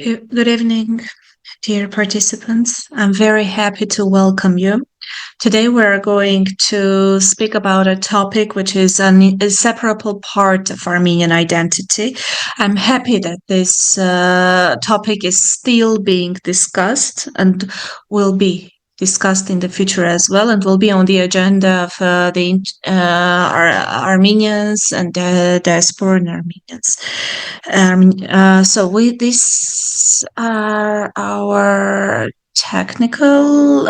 Good evening, dear participants. I'm very happy to welcome you. Today, we're going to speak about a topic which is an inseparable part of Armenian identity. I'm happy that this topic is still being discussed and will be discussed in the future as well, and will be on the agenda of the Armenians and diasporan Armenians. These are our technical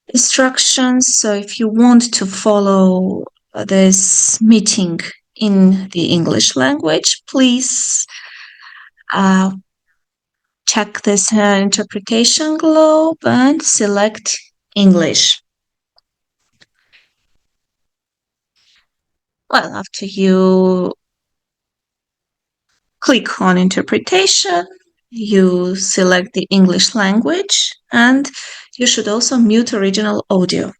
instructions. So if you want to follow this meeting in the English language, please check this interpretation globe and select English. Well, after you click on interpretation, you select the English language, and you should also mute original audio.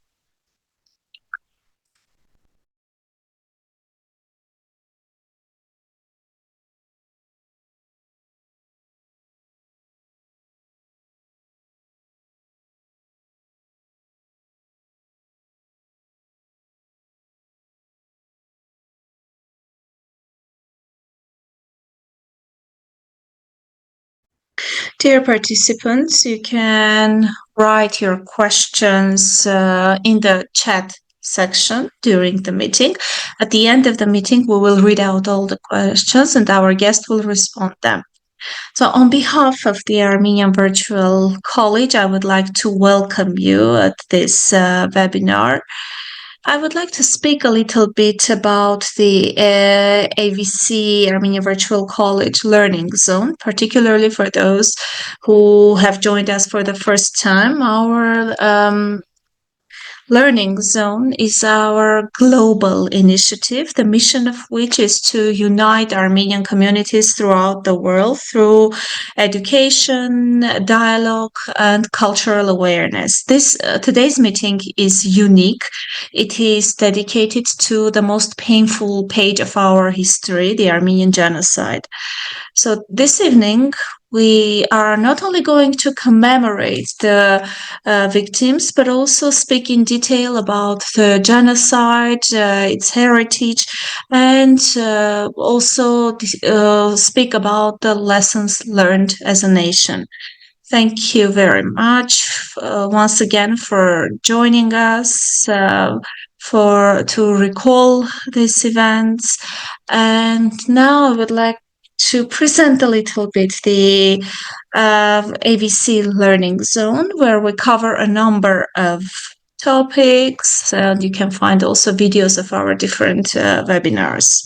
Dear participants, you can write your questions in the chat section during the meeting. At the end of the meeting, we will read out all the questions and our guest will respond them. So on behalf of the Armenian Virtual College, I would like to welcome you at this webinar. I would like to speak a little bit about the AVC Armenian Virtual College Learning Zone, particularly for those who have joined us for the first time. Our Learning Zone is our global initiative, the mission of which is to unite Armenian communities throughout the world through education, dialogue, and cultural awareness. Today's meeting is unique. It is dedicated to the most painful page of our history, the Armenian Genocide. So this evening, we are not only going to commemorate the victims, but also speak in detail about the genocide, its heritage, and also speak about the lessons learned as a nation. Thank you very much once again for joining us to recall these events. And now I would like to present a little bit the AVC Learning Zone, where we cover a number of topics, and you can find also videos of our different webinars.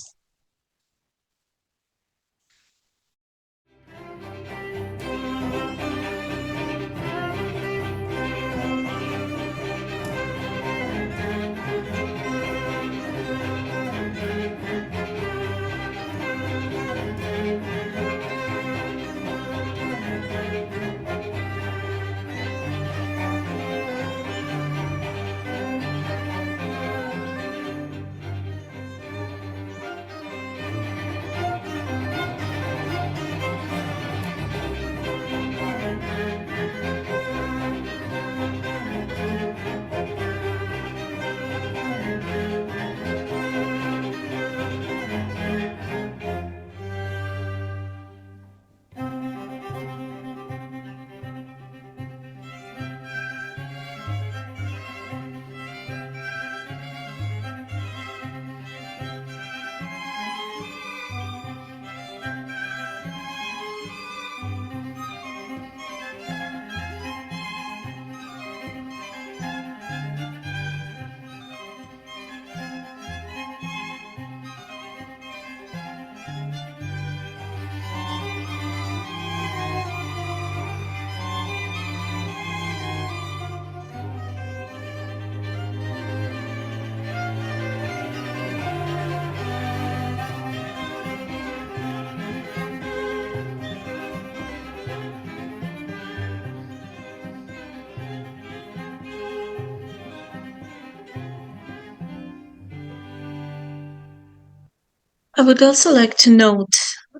I would also like to note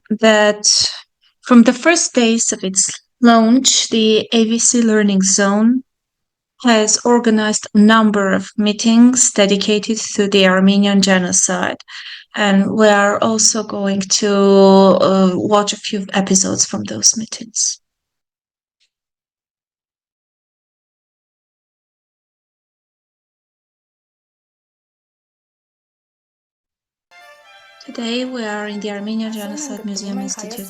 that From the first days of its launch, the AVC Learning Zone has organized a number of meetings dedicated to the Armenian genocide. And we are also going to watch a few episodes from those meetings. Today we are in the Armenian Genocide Museum Institute.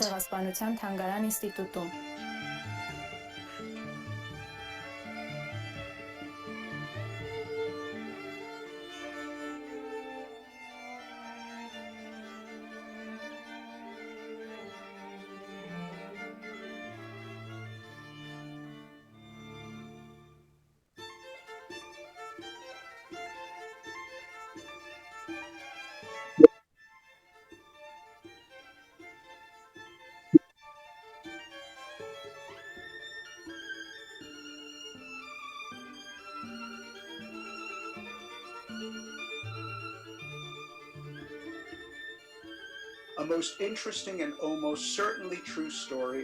A most interesting and almost certainly true story.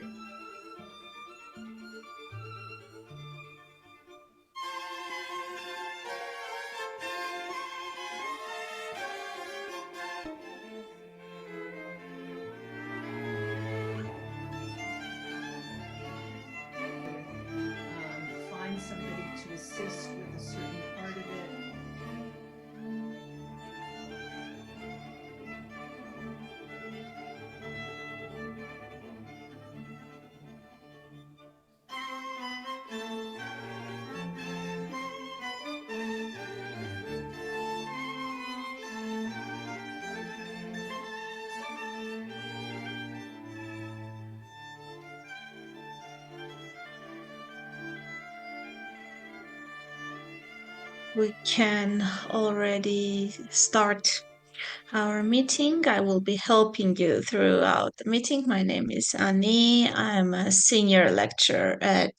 Find somebody to assist with a certain part of it. We can already start our meeting. I will be helping you throughout the meeting. My name is Ani. I'm a senior lecturer at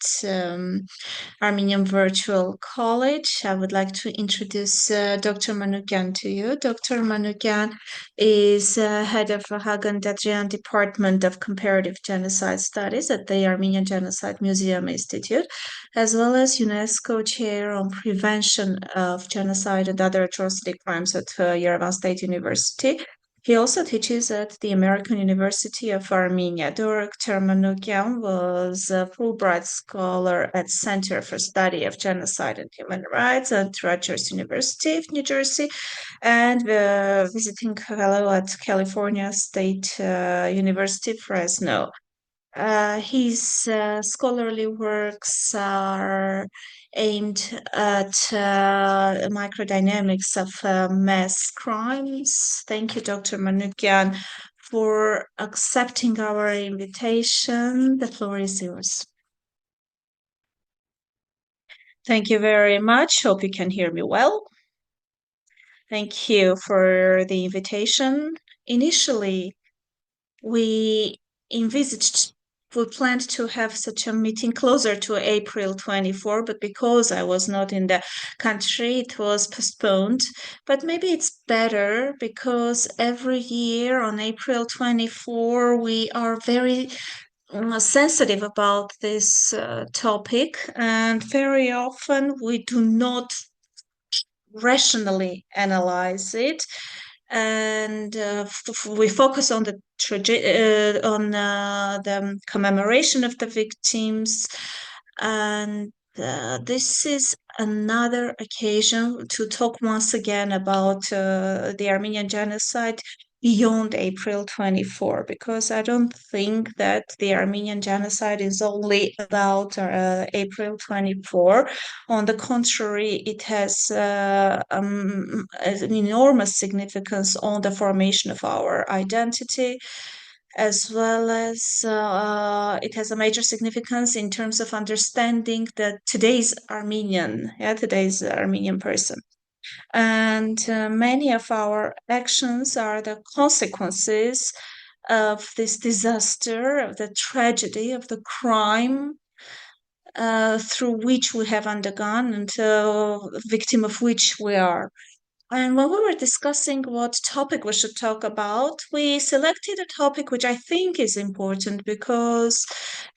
Armenian Virtual College. I would like to introduce Dr. Manukyan to you. Dr. Manukyan is head of Hagan Dadrian Department of Comparative Genocide Studies at the Armenian Genocide Museum Institute, as well as UNESCO Chair on Prevention of Genocide and Other Atrocity Crimes at Yerevan State University. He also teaches at the American University of Armenia. Dr. Manukyan was a Fulbright Scholar at Center for Study of Genocide and Human Rights at Rutgers University of New Jersey and visiting fellow at California State University, Fresno. His scholarly works are aimed at microdynamics of mass crimes. Thank you, Dr. Manukyan, for accepting our invitation. The floor is yours. Thank you very much. Hope you can hear me well. Thank you for the invitation. Initially, we envisaged we planned to have such a meeting closer to April 24, but because I was not in the country, it was postponed. But maybe it's better because every year on April 24, we are very sensitive about this topic, and very often we do not rationally analyze it and we focus on the commemoration of the victims, and this is another occasion to talk once again about the Armenian genocide beyond April 24, because I don't think that the Armenian genocide is only about April 24. On the contrary, it has an enormous significance on the formation of our identity, as well as it has a major significance in terms of understanding that today's Armenian person. And many of our actions are the consequences of this disaster, of the tragedy, of the crime through which we have undergone and victim of which we are. And when we were discussing what topic we should talk about, we selected a topic which I think is important because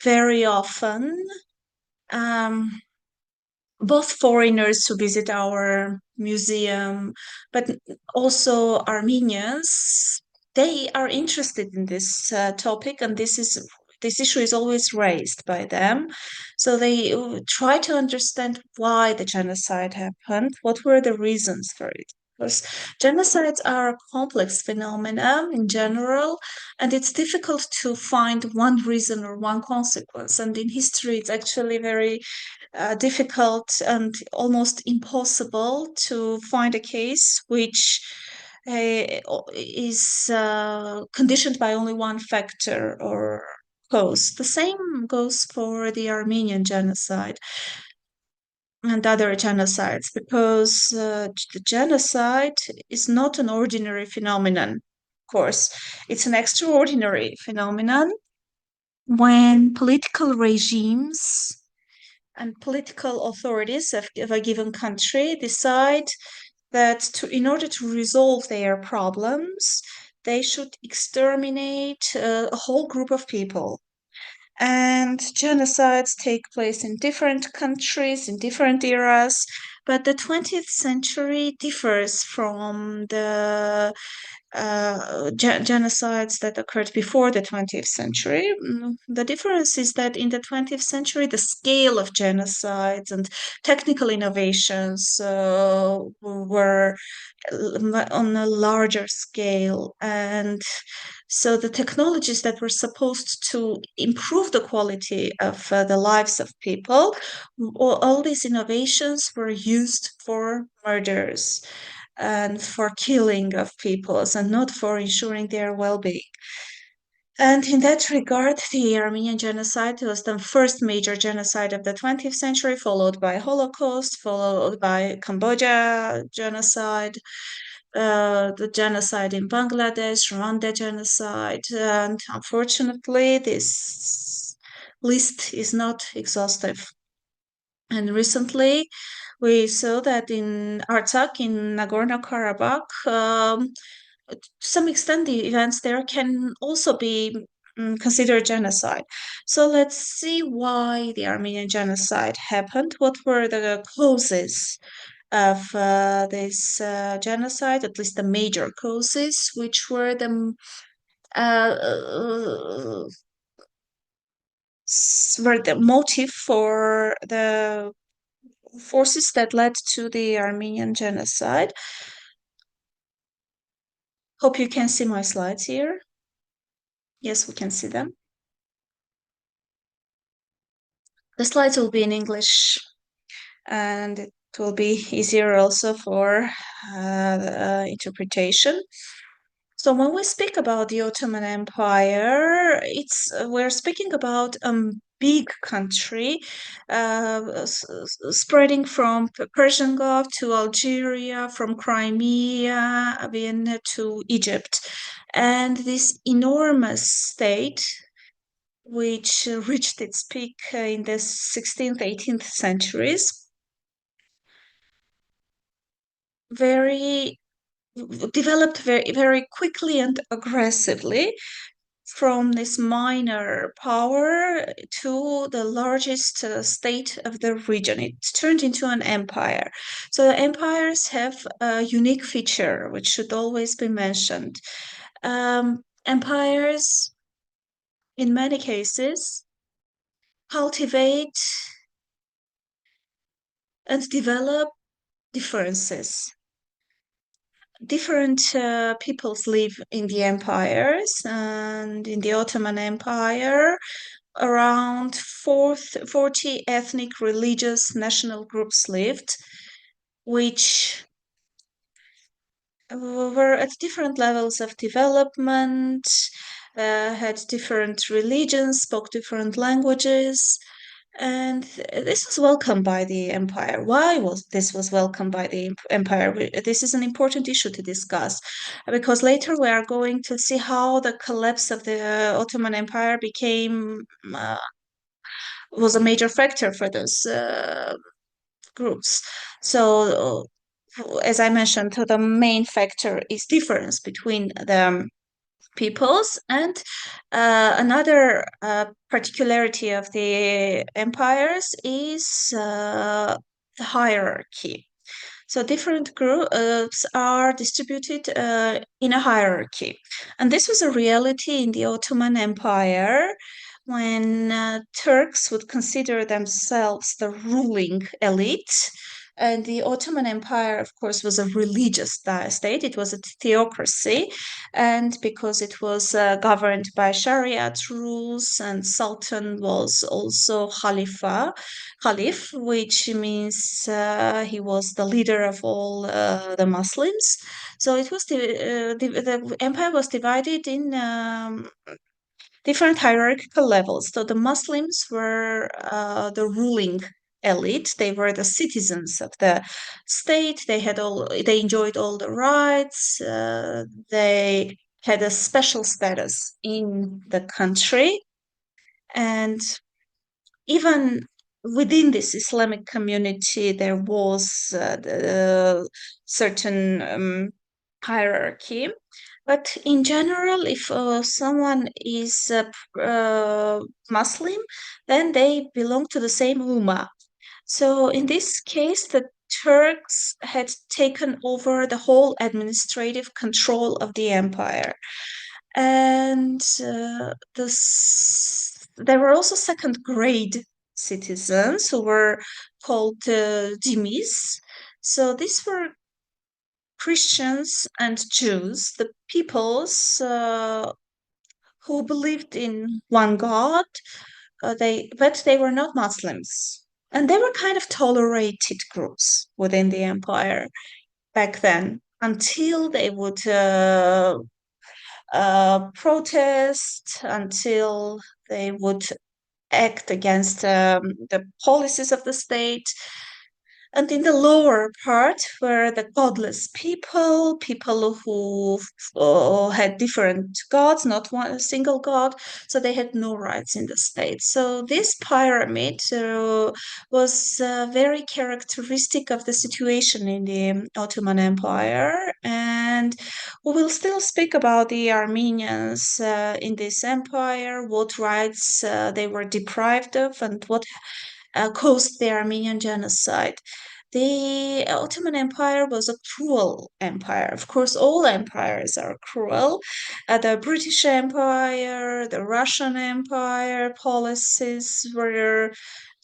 very often um, both foreigners who visit our museum, but also Armenians, they are interested in this topic, and this issue is always raised by them. So they try to understand why the genocide happened, what were the reasons for it. Because genocides are a complex phenomenon in general, and it's difficult to find one reason or one consequence. And in history, it's actually very difficult and almost impossible to find a case which is conditioned by only one factor or cause. The same goes for the Armenian genocide and other genocides, because the genocide is not an ordinary phenomenon. Of course, it's an extraordinary phenomenon when political regimes and political authorities of a given country decide that in order to resolve their problems, they should exterminate a whole group of people. And genocides take place in different countries, in different eras, but the 20th century differs from the genocides that occurred before the 20th century. The difference is that in the 20th century, the scale of genocides and technical innovations were on a larger scale. And so the technologies that were supposed to improve the quality of the lives of people, all these innovations were used for murders and for killing of peoples and not for ensuring their well-being. And in that regard, the Armenian genocide was the first major genocide of the 20th century, followed by Holocaust, followed by Cambodia genocide, the genocide in Bangladesh, Rwanda genocide, and unfortunately, this list is not exhaustive. And recently, we saw that in Artsakh, in Nagorno-Karabakh, to some extent, the events there can also be considered genocide. So let's see why the Armenian genocide happened. What were the causes of this genocide, at least the major causes, which were uh, were the motive for the forces that led to the Armenian genocide. Hope you can see my slides here. Yes, we can see them. The slides will be in English, and it will be easier also for interpretation. So when we speak about the Ottoman Empire, it's we're speaking about a big country spreading from Persian Gulf to Algeria, from Crimea, Vienna to Egypt. And this enormous state, which reached its peak in the 16th, 18th centuries, very developed very, very quickly and aggressively from this minor power to the largest state of the region. It turned into an empire. So empires have a unique feature which should always be mentioned. Empires, in many cases, cultivate and develop differences. Different peoples live in the empires, and in the Ottoman Empire, around 40 ethnic, religious, national groups lived, which were at different levels of development, had different religions, spoke different languages, and this was welcomed by the empire. Why was this was welcomed by the empire? This is an important issue to discuss because later we are going to see how the collapse of the Ottoman Empire became was a major factor for those groups. So as I mentioned, the main factor is difference between the peoples. And another particularity of the empires is the hierarchy. So different groups are distributed in a hierarchy. And this was a reality in the Ottoman Empire when Turks would consider themselves the ruling elite. And the Ottoman Empire, of course, was a religious state. It was a theocracy. And because it was governed by Shariat rules, and Sultan was also Caliph, which means he was the leader of all the Muslims. So it was the empire was divided in different hierarchical levels. So the Muslims were the ruling elite. They were the citizens of the state. They enjoyed all the rights. They had a special status in the country, and even within this Islamic community, there was certain hierarchy. But in general, if someone is Muslim, then they belong to the same Ummah. So in this case, the Turks had taken over the whole administrative control of the empire. And there were also second grade citizens who were called dhimmis. So these were Christians and Jews, the peoples who believed in one God. But they were not Muslims, and they were kind of tolerated groups within the empire back then, until they would protest, until they would act against the policies of the state. And in the lower part were the godless people who had different gods, not one a single god, so they had no rights in the state. So this pyramid was very characteristic of the situation in the Ottoman Empire, and we will still speak about the Armenians in this empire, what rights they were deprived of, and what caused the Armenian Genocide. The Ottoman Empire was a cruel empire. Of course, all empires are cruel. The British Empire, the Russian Empire policies were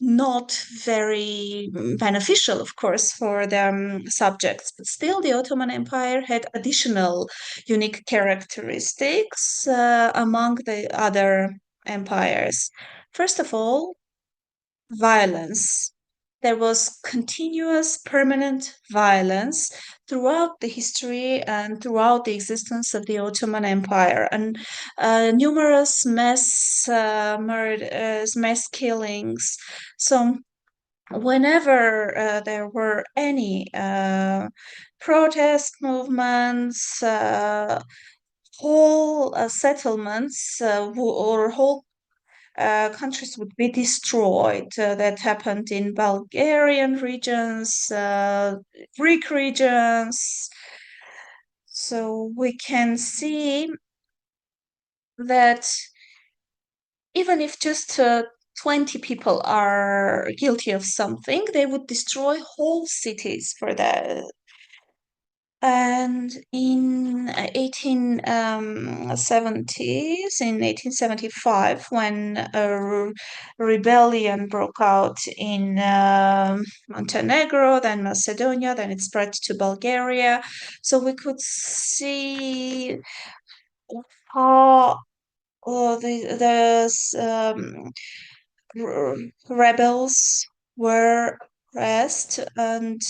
not very beneficial, of course, for the subjects, but still the Ottoman Empire had additional unique characteristics among the other empires. First of all, violence. There was continuous, permanent violence throughout the history and throughout the existence of the Ottoman Empire, and numerous mass murders, mass killings. So, whenever there were any protest movements, whole settlements or whole countries would be destroyed. That happened in Bulgarian regions, Greek regions. So we can see that even if just 20 people are guilty of something, they would destroy whole cities for that. And in 1870s, in 1875, when a rebellion broke out in Montenegro, then Macedonia, then it spread to Bulgaria. So we could see how the rebels were oppressed and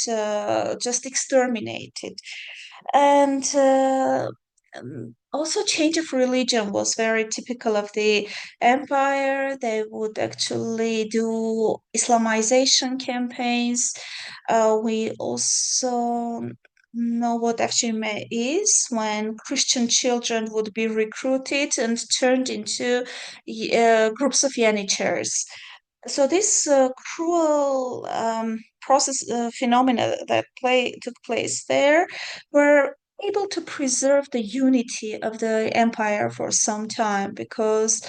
just exterminated. And also change of religion was very typical of the empire. They would actually do Islamization campaigns. We also know what FGM is, when Christian children would be recruited and turned into groups of Yanichers. So this cruel phenomena that took place there were able to preserve the unity of the empire for some time, because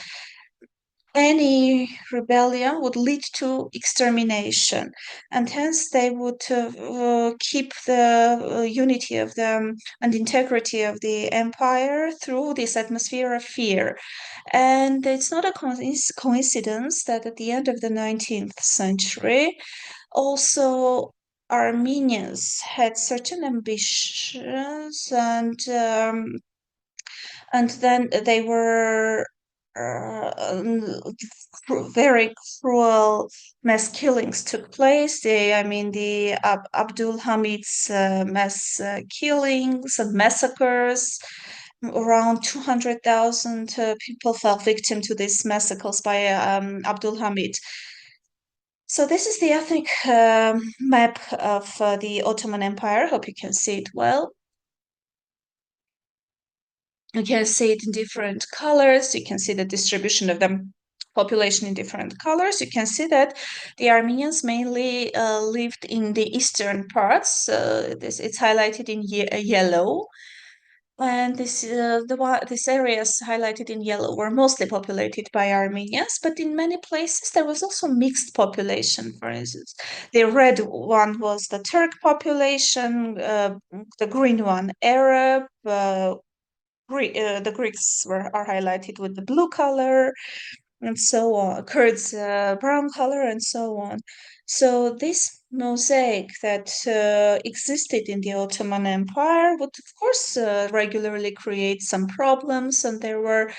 any rebellion would lead to extermination, and hence they would keep the unity of them and integrity of the empire through this atmosphere of fear. And it's not a coincidence that at the end of the 19th century, also Armenians had certain ambitions, and then they were very cruel mass killings took place. The Abdul Hamid's mass killings and massacres. Around 200,000 people fell victim to these massacres by Abdul Hamid. So this is the ethnic map of the Ottoman Empire. Hope you can see it well. You can see it in different colors. You can see the distribution of the population in different colors. You can see that the Armenians mainly lived in the eastern parts. It's highlighted in yellow, and these areas highlighted in yellow were mostly populated by Armenians. But in many places there was also mixed population. For instance, the red one was the Turk population, the green one Arab. The Greeks are highlighted with the blue color, and so on. Kurds, brown color, and so on. So this mosaic that existed in the Ottoman Empire would, of course, regularly create some problems, and there were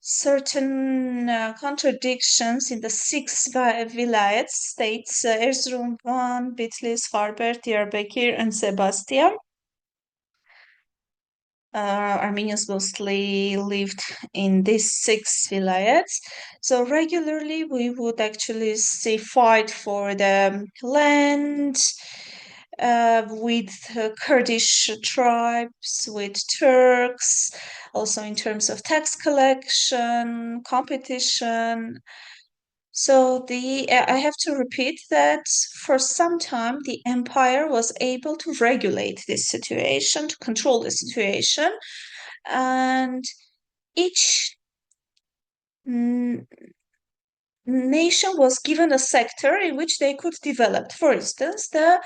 certain contradictions in the six vilayet states: Erzurum, Van, Bitlis, Farbert, Diyarbakir, and Sebastia. Armenians mostly lived in these six vilayets. So regularly we would actually see fight for the land with Kurdish tribes, with Turks, also in terms of tax collection, competition. So I have to repeat that for some time the empire was able to regulate this situation, to control the situation, and each mm, nation was given a sector in which they could develop. For instance, the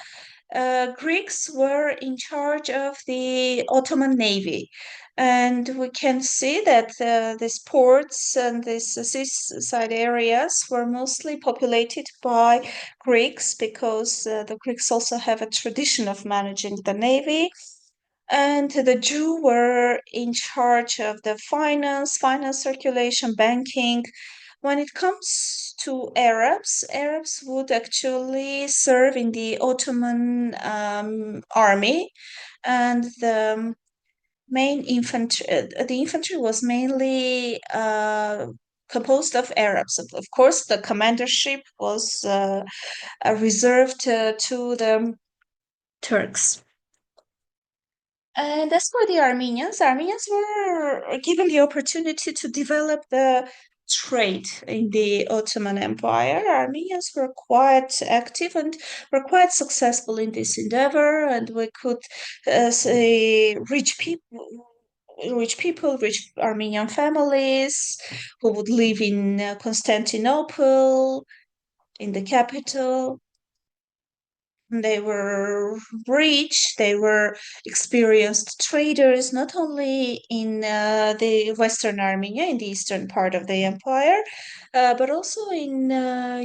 Greeks were in charge of the Ottoman Navy. And we can see that these ports and these seaside areas were mostly populated by Greeks, because the Greeks also have a tradition of managing the navy. And the Jew were in charge of the finance circulation, banking. When it comes to Arabs would actually serve in the Ottoman army, and the infantry was mainly composed of Arabs. Of course, the commandership was reserved to the Turks. And as for the Armenians were given the opportunity to develop the trade in the Ottoman Empire. Armenians were quite active and were quite successful in this endeavor, and we could say rich Armenian families who would live in Constantinople, in the capital. They were rich, they were experienced traders, not only in the Western Armenia, in the eastern part of the empire, but also in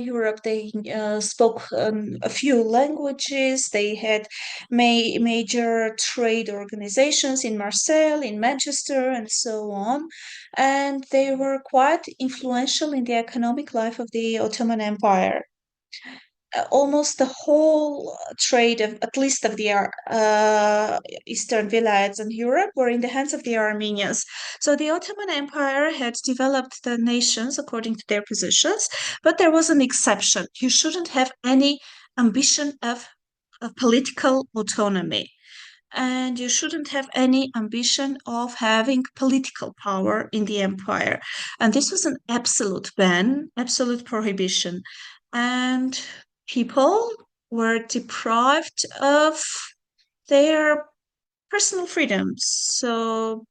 Europe. They spoke a few languages. They had major trade organizations in Marseille, in Manchester, and so on. And they were quite influential in the economic life of the Ottoman Empire. Almost the whole trade of at least of the eastern vilayets in Europe were in the hands of the Armenians. So the Ottoman Empire had developed the nations according to their positions, but there was an exception. You shouldn't have any ambition of political autonomy, and you shouldn't have any ambition of having political power in the empire. And this was an absolute ban, absolute prohibition. And people were deprived of their personal freedoms. So,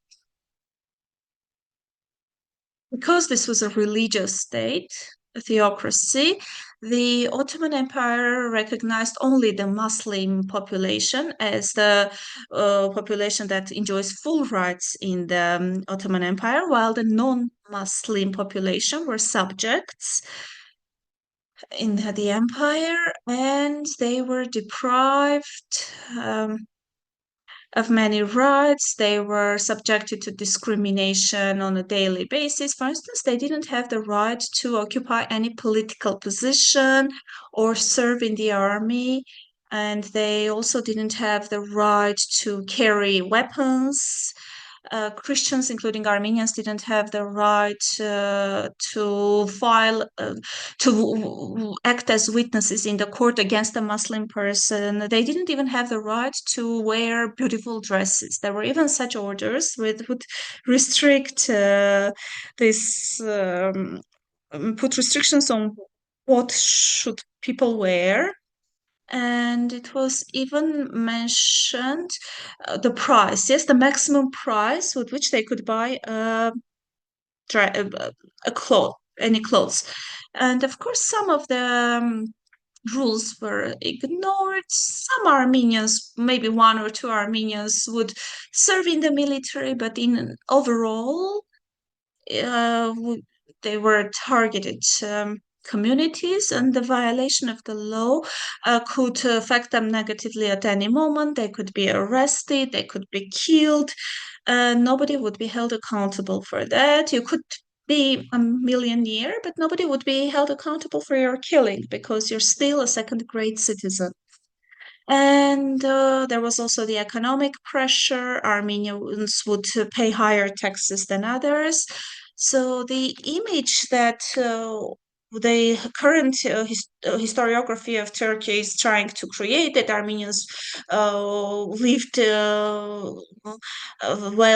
because this was a religious state, a theocracy, the Ottoman Empire recognized only the Muslim population as the population that enjoys full rights in the Ottoman Empire, while the non Muslim population were subjects in the empire, and they were deprived of many rights. They were subjected to discrimination on a daily basis. For instance, they didn't have the right to occupy any political position or serve in the army. And they also didn't have the right to carry weapons. Christians, including Armenians, didn't have the right to file, to act as witnesses in the court against a Muslim person. They didn't even have the right to wear beautiful dresses. There were even such orders which would restrict this, put restrictions on what should people wear. And it was even mentioned the price, yes, the maximum price with which they could buy a cloth, any clothes. And of course, some of the rules were ignored. Some Armenians, maybe one or two Armenians, would serve in the military, but in overall, uh, they were targeted communities, and the violation of the law could affect them negatively at any moment. They could be arrested, they could be killed. Nobody would be held accountable for that. You could be a millionaire, but nobody would be held accountable for your killing because you're still a second grade citizen. And there was also the economic pressure. Armenians would pay higher taxes than others. So the image that the current historiography of Turkey is trying to create, that Armenians lived well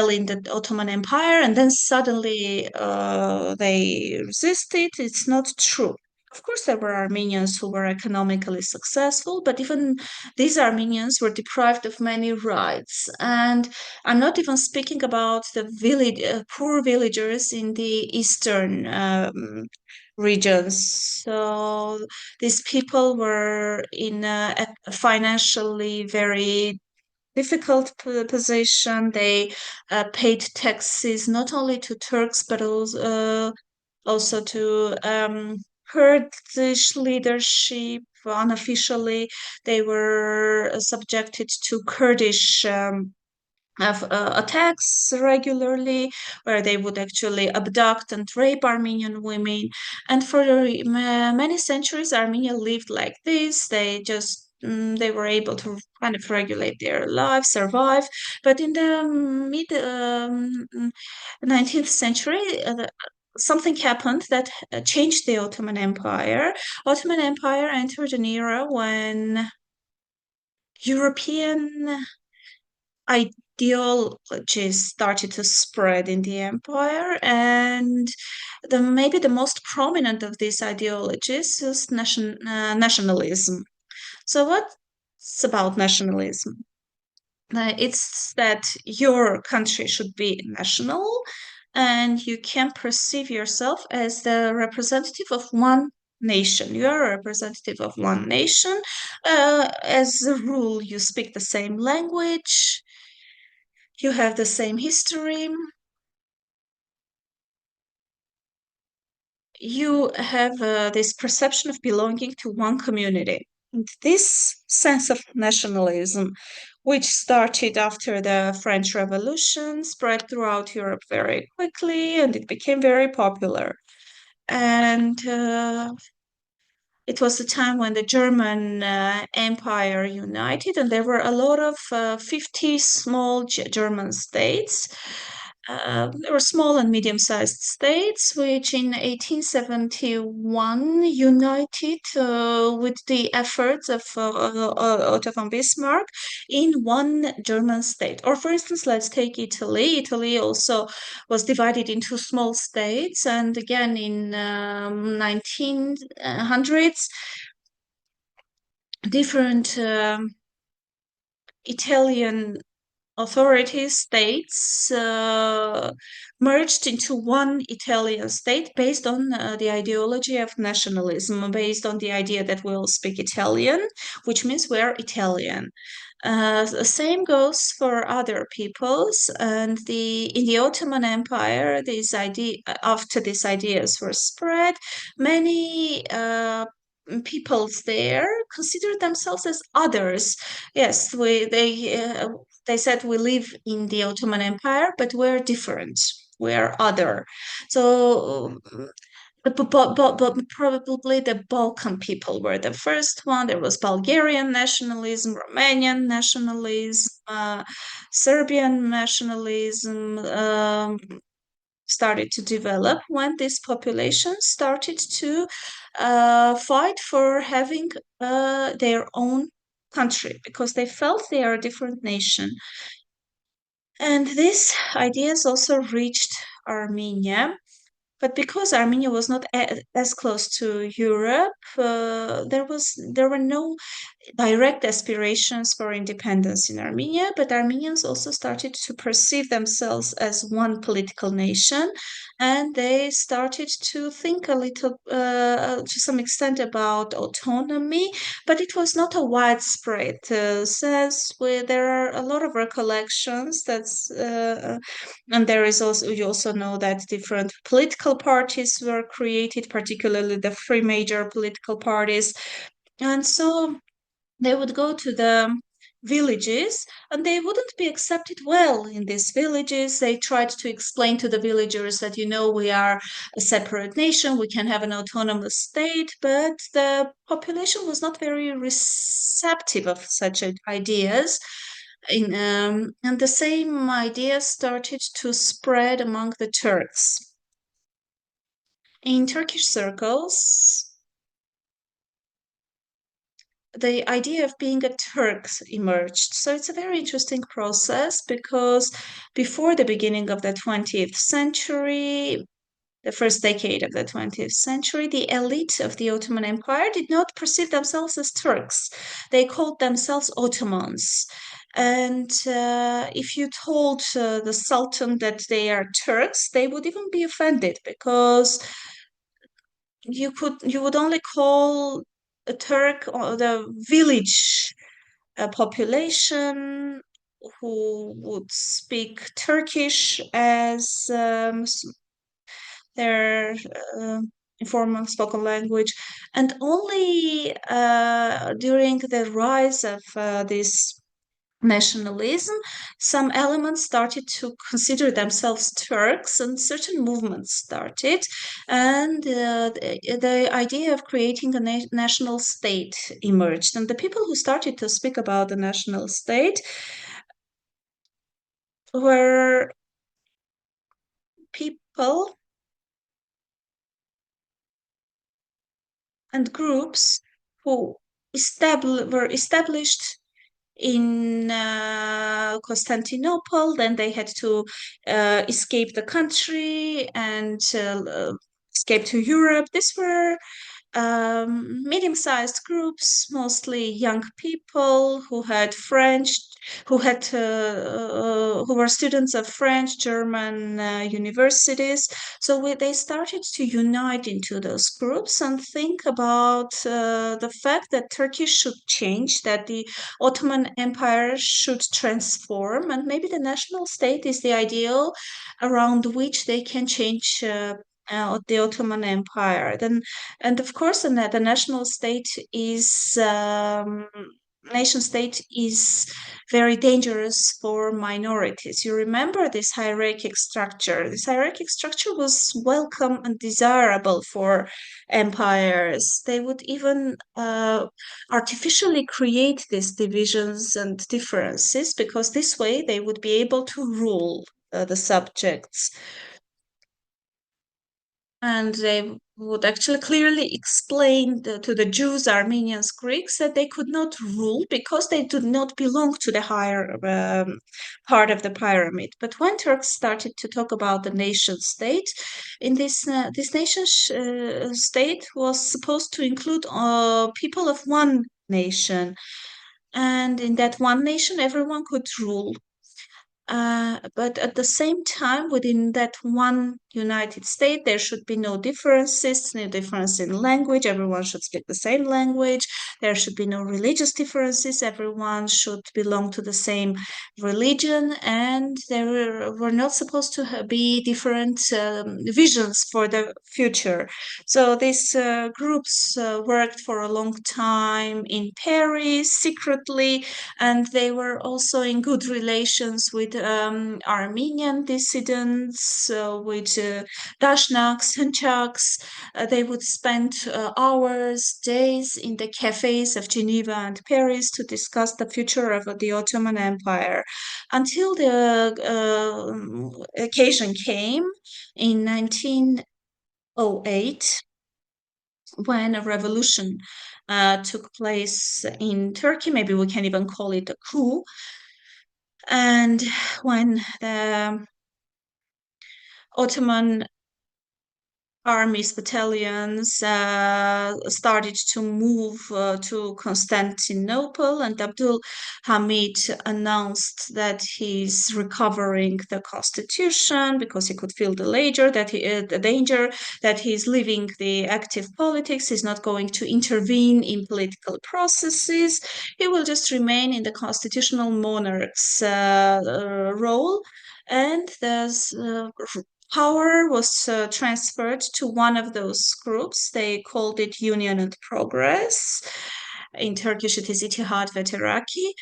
in the Ottoman Empire and then suddenly they resisted, it's not true. Of course, there were Armenians who were economically successful, but even these Armenians were deprived of many rights. And I'm not even speaking about the poor villagers in the eastern regions. So these people were in a financially very difficult position. They paid taxes not only to Turks but also to Kurdish leadership. Unofficially, they were subjected to Kurdish attacks regularly, where they would actually abduct and rape Armenian women. And for many centuries, Armenia lived like this. They just they were able to kind of regulate their lives, survive. But in the mid 19th century, something happened that changed the Ottoman Empire. Ottoman Empire entered an era when European ideologies started to spread in the empire, and maybe the most prominent of these ideologies is nationalism. So what's about nationalism? It's that your country should be national, and you can perceive yourself as the representative of one nation. You are a representative of one nation. As a rule, you speak the same language, you have the same history, you have this perception of belonging to one community. And this sense of nationalism, which started after the French Revolution, spread throughout Europe very quickly and it became very popular. And it was the time when the German Empire united, and there were a lot of 50 small German states. There were small and medium sized states, which in 1871 united with the efforts of Otto von Bismarck in one German state. Or, for instance, let's take Italy. Italy also was divided into small states, and again in 1900s different Italian authorities, states merged into one Italian state based on the ideology of nationalism, based on the idea that we'll speak Italian, which means we're Italian. The same goes for other peoples, and in the Ottoman Empire, after these ideas were spread, many peoples there considered themselves as others. Yes, they said we live in the Ottoman Empire, but we're different. We're other. So, but probably the Balkan people were the first one. There was Bulgarian nationalism, Romanian nationalism, Serbian nationalism. Started to develop when this population started to fight for having their own country because they felt they are a different nation. And these ideas also reached Armenia. But because Armenia was not as close to Europe, there were no direct aspirations for independence in Armenia, but Armenians also started to perceive themselves as one political nation, and they started to think a little, to some extent, about autonomy, but it was not a widespread sense. Where there are a lot of recollections and there is also you also know that different political parties were created, particularly the three major political parties, and so they would go to the villages and they wouldn't be accepted well in these villages. They tried to explain to the villagers that, we are a separate nation, we can have an autonomous state, but the population was not very receptive of such ideas. And the same ideas started to spread among the Turks. In Turkish circles, the idea of being a Turk emerged. So it's a very interesting process because before the beginning of the 20th century, the first decade of the 20th century, the elite of the Ottoman Empire did not perceive themselves as Turks. They called themselves Ottomans. And if you told the Sultan that they are Turks, they would even be offended because you would only call a Turk or the village population who would speak Turkish as their informal spoken language, and only during the rise of this nationalism, some elements started to consider themselves Turks, and certain movements started. And the idea of creating a national state emerged. And the people who started to speak about the national state were people and groups who were established in Constantinople. Then they had to escape the country and escape to Europe. These were medium-sized groups, mostly young people who had French, who were students of French, German universities. So they started to unite into those groups and think about the fact that Turkey should change, that the Ottoman Empire should transform, and maybe the national state is the ideal around which they can change. The Ottoman Empire. Then, and of course, the national state is nation state is very dangerous for minorities. You remember this hierarchic structure. This hierarchic structure was welcome and desirable for empires. They would even artificially create these divisions and differences because this way they would be able to rule the subjects, and they would actually clearly explain to the Jews, Armenians, Greeks that they could not rule because they did not belong to the higher part of the pyramid. But when Turks started to talk about the nation state, in this nation state was supposed to include people of one nation. And in that one nation, everyone could rule. But at the same time, within that one United States, there should be no differences, no difference in language. Everyone should speak the same language. There should be no religious differences. Everyone should belong to the same religion, and there were not supposed to be different visions for the future. So these groups worked for a long time in Paris secretly, and they were also in good relations with Armenian dissidents, with Dashnaks, Hunchaks. They would spend hours, days in the cafes of Geneva and Paris to discuss the future of the Ottoman Empire until the occasion came in 1908 when a revolution took place in Turkey. Maybe we can even call it a coup. And when the Ottoman armies, battalions started to move to Constantinople, and Abdul Hamid announced that he's recovering the constitution because he could feel the danger that he's leaving the active politics. He's not going to intervene in political processes. He will just remain in the constitutional monarch's role, and there's power was transferred to one of those groups. They called it Union and Progress. In Turkish, it is İttihat ve Terakki.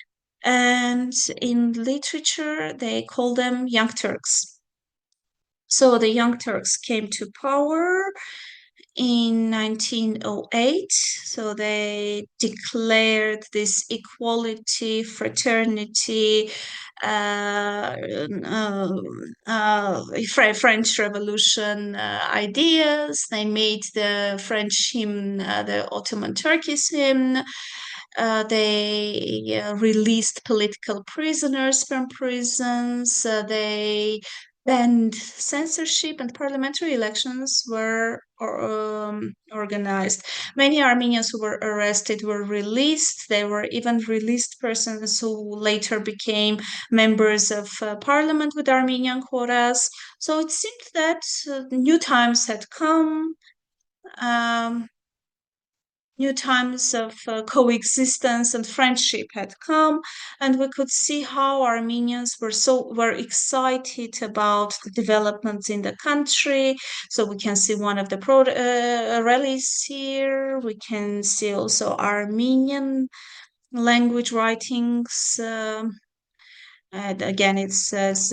And in literature, they call them Young Turks. So the Young Turks came to power in 1908. So they declared this equality, fraternity, uh, uh, French Revolution ideas. They made the French hymn, the Ottoman Turkish hymn. They released political prisoners from prisons. They banned censorship, and parliamentary elections were organized. Many Armenians who were arrested were released. There were even released persons who later became members of parliament with Armenian quotas. So it seemed that new times had come. Um, New times of coexistence and friendship had come, and we could see how Armenians were excited about the developments in the country. So we can see one of the rallies here. We can see also Armenian language writings. And again, it says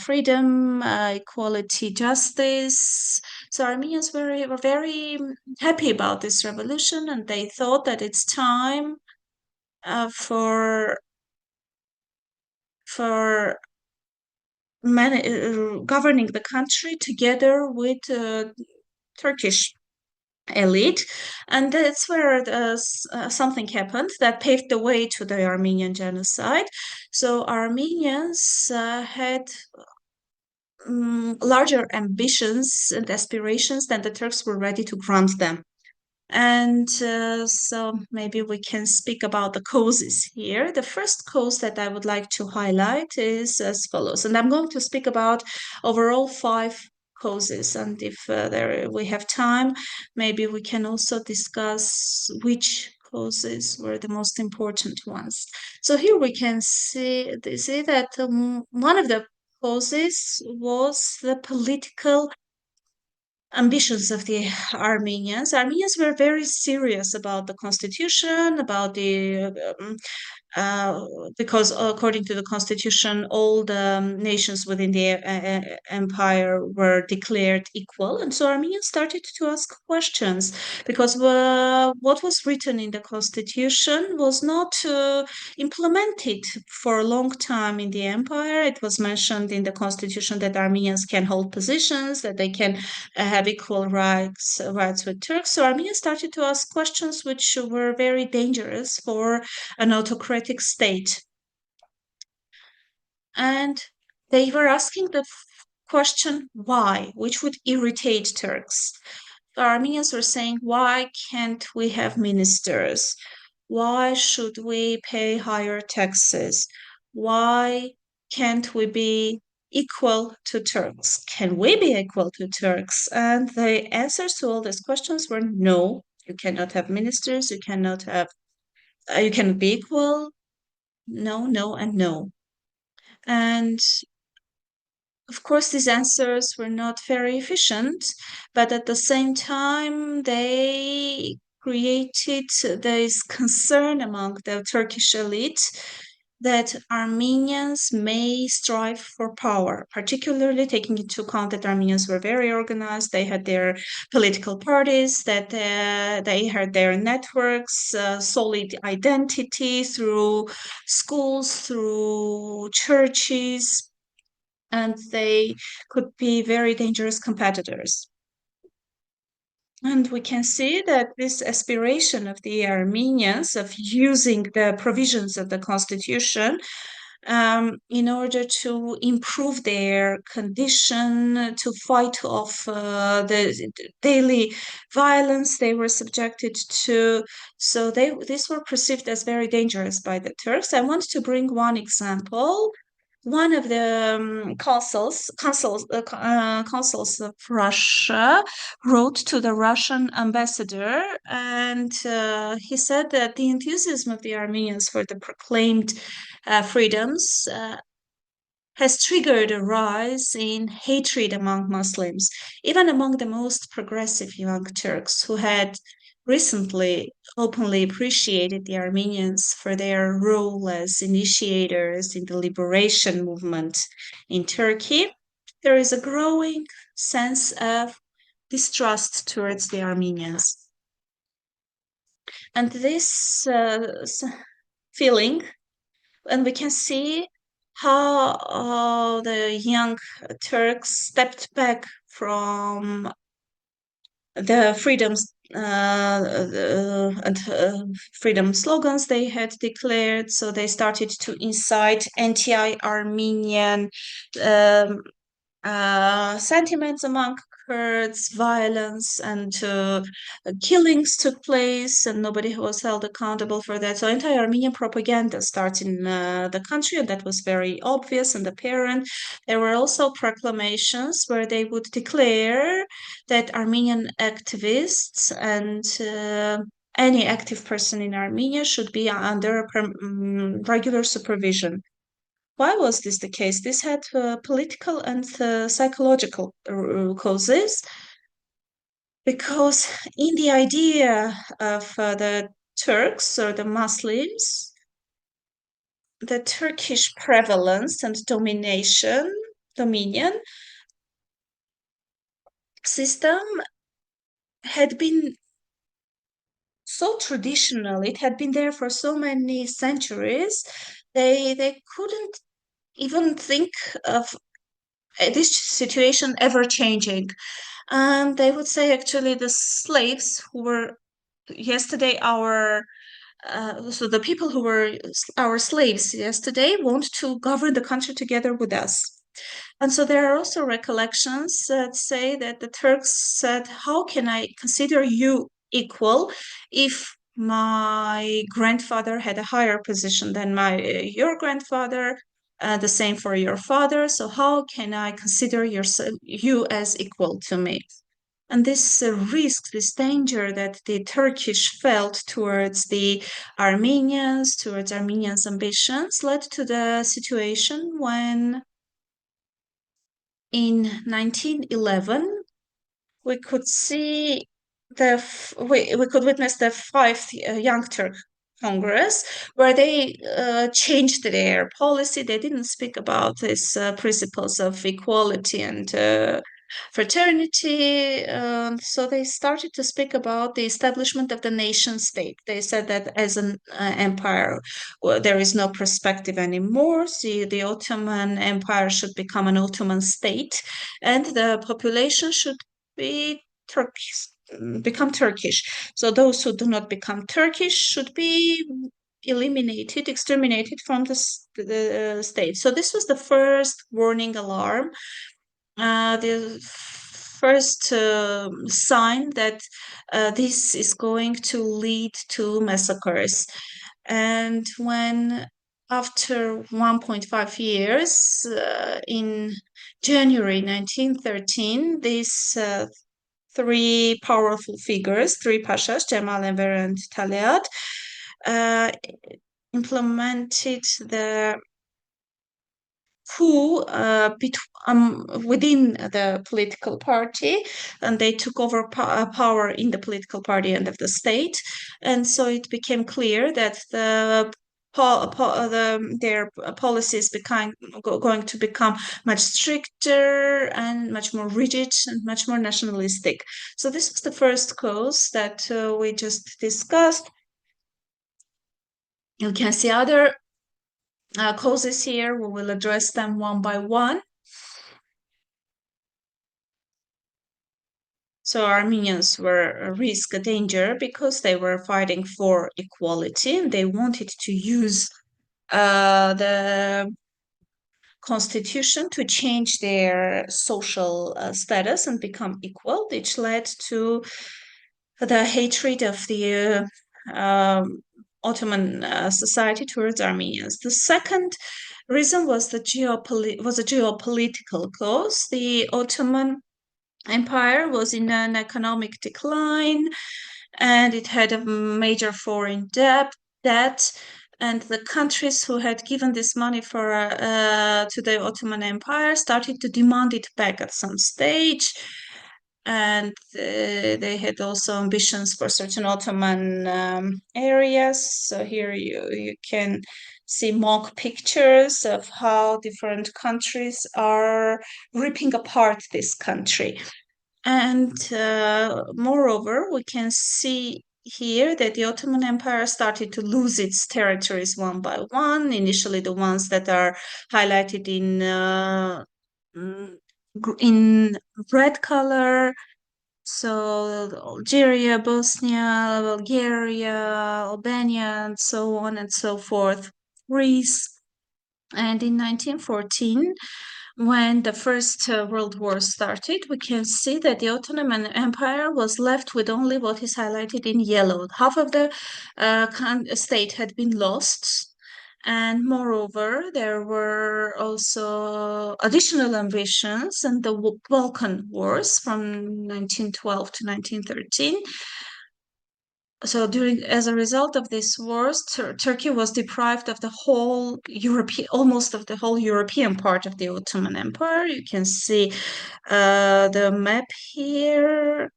freedom, equality, justice. So Armenians were very happy about this revolution, and they thought that it's time for governing the country together with Turkish elite, and that's where something happened that paved the way to the Armenian genocide. So Armenians had larger ambitions and aspirations than the Turks were ready to grant them. And so maybe we can speak about the causes here. The first cause that I would like to highlight is as follows, and I'm going to speak about overall five causes. And if we have time, maybe we can also discuss which causes were the most important ones. So here we can see that one of the causes was the political ambitions of the Armenians. Armenians were very serious about the constitution, about the uh, because according to the constitution, all the nations within the empire were declared equal, and so Armenians started to ask questions because what was written in the constitution was not implemented for a long time in the empire. It was mentioned in the constitution that Armenians can hold positions, that they can have equal rights with Turks. So Armenia started to ask questions which were very dangerous for an autocratic state. And they were asking the question why, which would irritate Turks. The Armenians were saying, why can't we have ministers? Why should we pay higher taxes? Why can't we be equal to Turks? Can we be equal to Turks? And the answers to all these questions were no. You cannot have ministers. You cannot be equal. No, no, and no. And of course, these answers were not very efficient, but at the same time, they created this concern among the Turkish elite that Armenians may strive for power, particularly taking into account that Armenians were very organized. They had their political parties, that they had their networks, solid identity through schools, through churches, and they could be very dangerous competitors. And we can see that this aspiration of the Armenians of using the provisions of the constitution in order to improve their condition, to fight off the daily violence they were subjected to. So these were perceived as very dangerous by the Turks. I want to bring one example. One of the consuls of Russia wrote to the Russian ambassador, and he said that the enthusiasm of the Armenians for the proclaimed freedoms has triggered a rise in hatred among Muslims, even among the most progressive young Turks who had recently openly appreciated the Armenians for their role as initiators in the liberation movement in Turkey. There is a growing sense of distrust towards the Armenians. And this feeling, and we can see how the young Turks stepped back from the freedom slogans they had declared. So they started to incite anti-Armenian um, sentiments among Kurds, violence and killings took place, and nobody was held accountable for that. So anti-Armenian propaganda started in the country, and that was very obvious and apparent. There were also proclamations where they would declare that Armenian activists and any active person in Armenia should be under regular supervision. Why was this the case? This had political and psychological causes, because in the idea of the Turks or the Muslims, the Turkish prevalence and dominion system had been so traditional. It had been there for so many centuries. They couldn't even think of this situation ever changing. And they would say actually the slaves who were yesterday so the people who were our slaves yesterday want to govern the country together with us. And so there are also recollections that say that the Turks said, how can I consider you equal if my grandfather had a higher position than your grandfather? The same for your father. So how can I consider you as equal to me? And this risk, this danger that the Turkish felt towards the Armenians, towards Armenians' ambitions, led to the situation when in 1911 we could see we could witness the fifth Young Turk Congress, where they changed their policy. They didn't speak about these principles of equality and fraternity. So they started to speak about the establishment of the nation state. They said that as an empire, well, there is no perspective anymore. The Ottoman Empire should become an Ottoman state, and the population should be Turkish, become Turkish. So those who do not become Turkish should be eliminated, exterminated from the state. So this was the first warning alarm. The first sign that this is going to lead to massacres. And when after 1.5 years, in January 1913, these three powerful figures, three pashas, Jamal, Enver, and Talat, uh, implemented the coup within the political party, and they took over power in the political party and of the state. And so it became clear that their policies became going to become much stricter and much more rigid and much more nationalistic. So this was the first cause that we just discussed. You can see other causes here. We will address them one by one. So Armenians were a risk, a danger, because they were fighting for equality and they wanted to use the constitution to change their social status and become equal, which led to the hatred of the Ottoman society towards Armenians. The second reason was a geopolitical cause. The Ottoman Empire was in an economic decline, and it had a major foreign debt. And the countries who had given this money for to the Ottoman Empire started to demand it back at some stage. And they had also ambitions for certain Ottoman areas. So here you can see mock pictures of how different countries are ripping apart this country. And moreover, we can see here that the Ottoman Empire started to lose its territories one by one. Initially, the ones that are highlighted mm, in red color. So Algeria, Bosnia, Bulgaria, Albania, and so on and so forth. Greece. And in 1914, when the First World War started, we can see that the Ottoman Empire was left with only what is highlighted in yellow. Half of the state had been lost. And moreover, there were also additional ambitions and the Balkan Wars from 1912 to 1913. So as a result of these wars, Turkey was deprived of the whole European, almost of the whole European part of the Ottoman Empire. You can see the map here,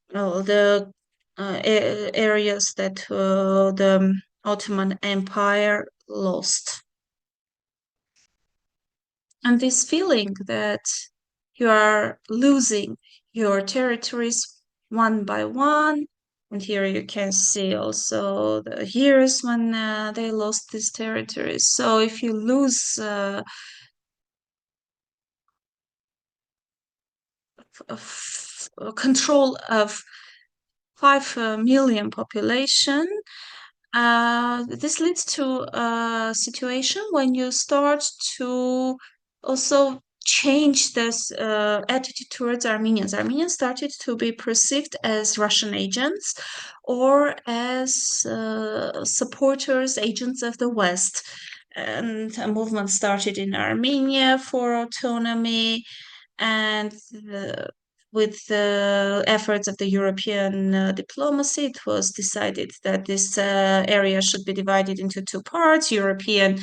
the areas that the Ottoman Empire lost. And this feeling that you are losing your territories one by one. And here you can see also the years when they lost these territories. So if you lose control of 5 million population, this leads to a situation when you start to also change this attitude towards Armenians. Armenians started to be perceived as Russian agents or as supporters, agents of the West. And a movement started in Armenia for autonomy, and with the efforts of the European diplomacy, it was decided that this area should be divided into two parts. European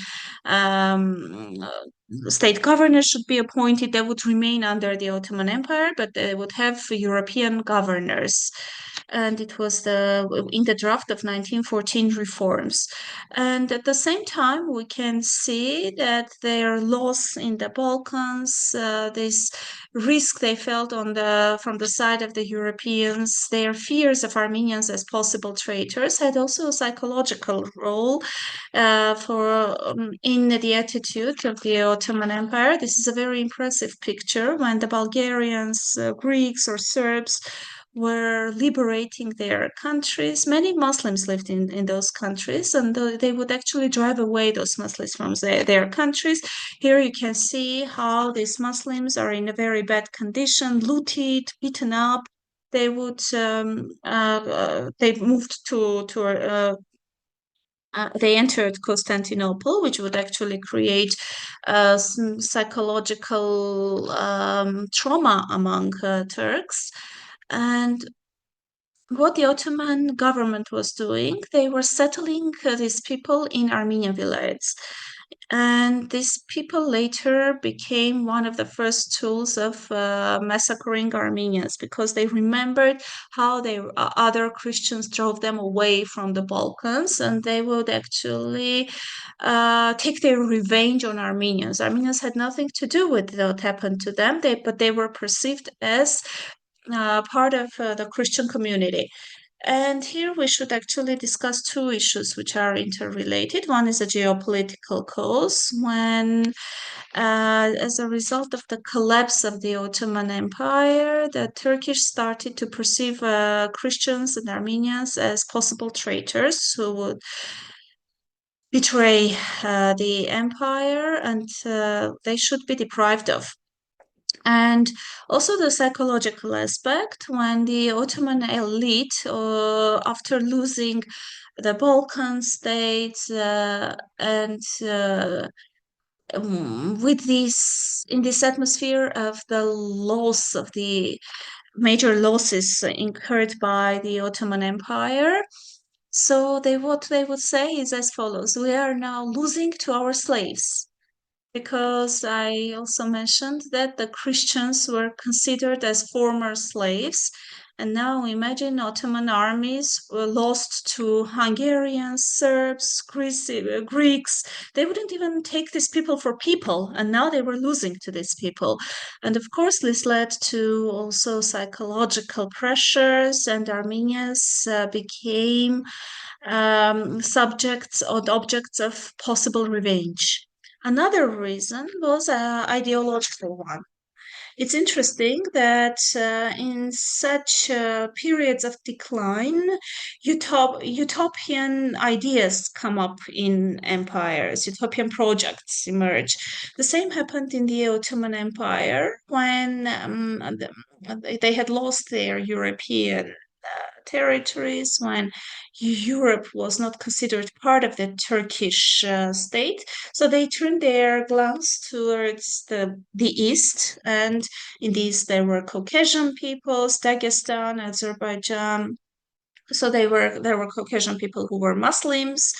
state governors should be appointed. They would remain under the Ottoman Empire, but they would have European governors. And it was in the draft of 1914 reforms. And at the same time, we can see that their loss in the Balkans, this risk they felt from the side of the Europeans, their fears of Armenians as possible traitors, had also a psychological role in the attitude of the Ottoman Empire. This is a very impressive picture when the Bulgarians, Greeks, or Serbs were liberating their countries. Many Muslims lived in those countries, and they would actually drive away those Muslims from their countries. Here you can see how these Muslims are in a very bad condition, looted, beaten up. They moved they entered Constantinople, which would actually create some psychological trauma among Turks. And what the Ottoman government was doing, they were settling these people in Armenian villages. And these people later became one of the first tools of massacring Armenians because they remembered how other Christians drove them away from the Balkans, and they would actually take their revenge on Armenians. Armenians had nothing to do with what happened to them, but they were perceived as part of the Christian community. And here we should actually discuss two issues which are interrelated. One is a geopolitical cause, as a result of the collapse of the Ottoman Empire, the Turkish started to perceive Christians and Armenians as possible traitors who would betray the empire, and they should be deprived of. And also the psychological aspect when the Ottoman elite, after losing the Balkan states and with this in this atmosphere of the loss of the major losses incurred by the Ottoman Empire. So what they would say is as follows: we are now losing to our slaves, because I also mentioned that the Christians were considered as former slaves. And now imagine Ottoman armies were lost to Hungarians, Serbs, Greeks. They wouldn't even take these people for people, and now they were losing to these people. And of course, this led to also psychological pressures, and Armenians became subjects or objects of possible revenge. Another reason was ideological one. It's interesting that in such periods of decline, utopian ideas come up in empires, utopian projects emerge. The same happened in the Ottoman Empire when they had lost their European territories, when Europe was not considered part of the Turkish state. So they turned their glance towards the east, and in the east there were Caucasian peoples, Dagestan, Azerbaijan. So there were Caucasian people who were Muslims.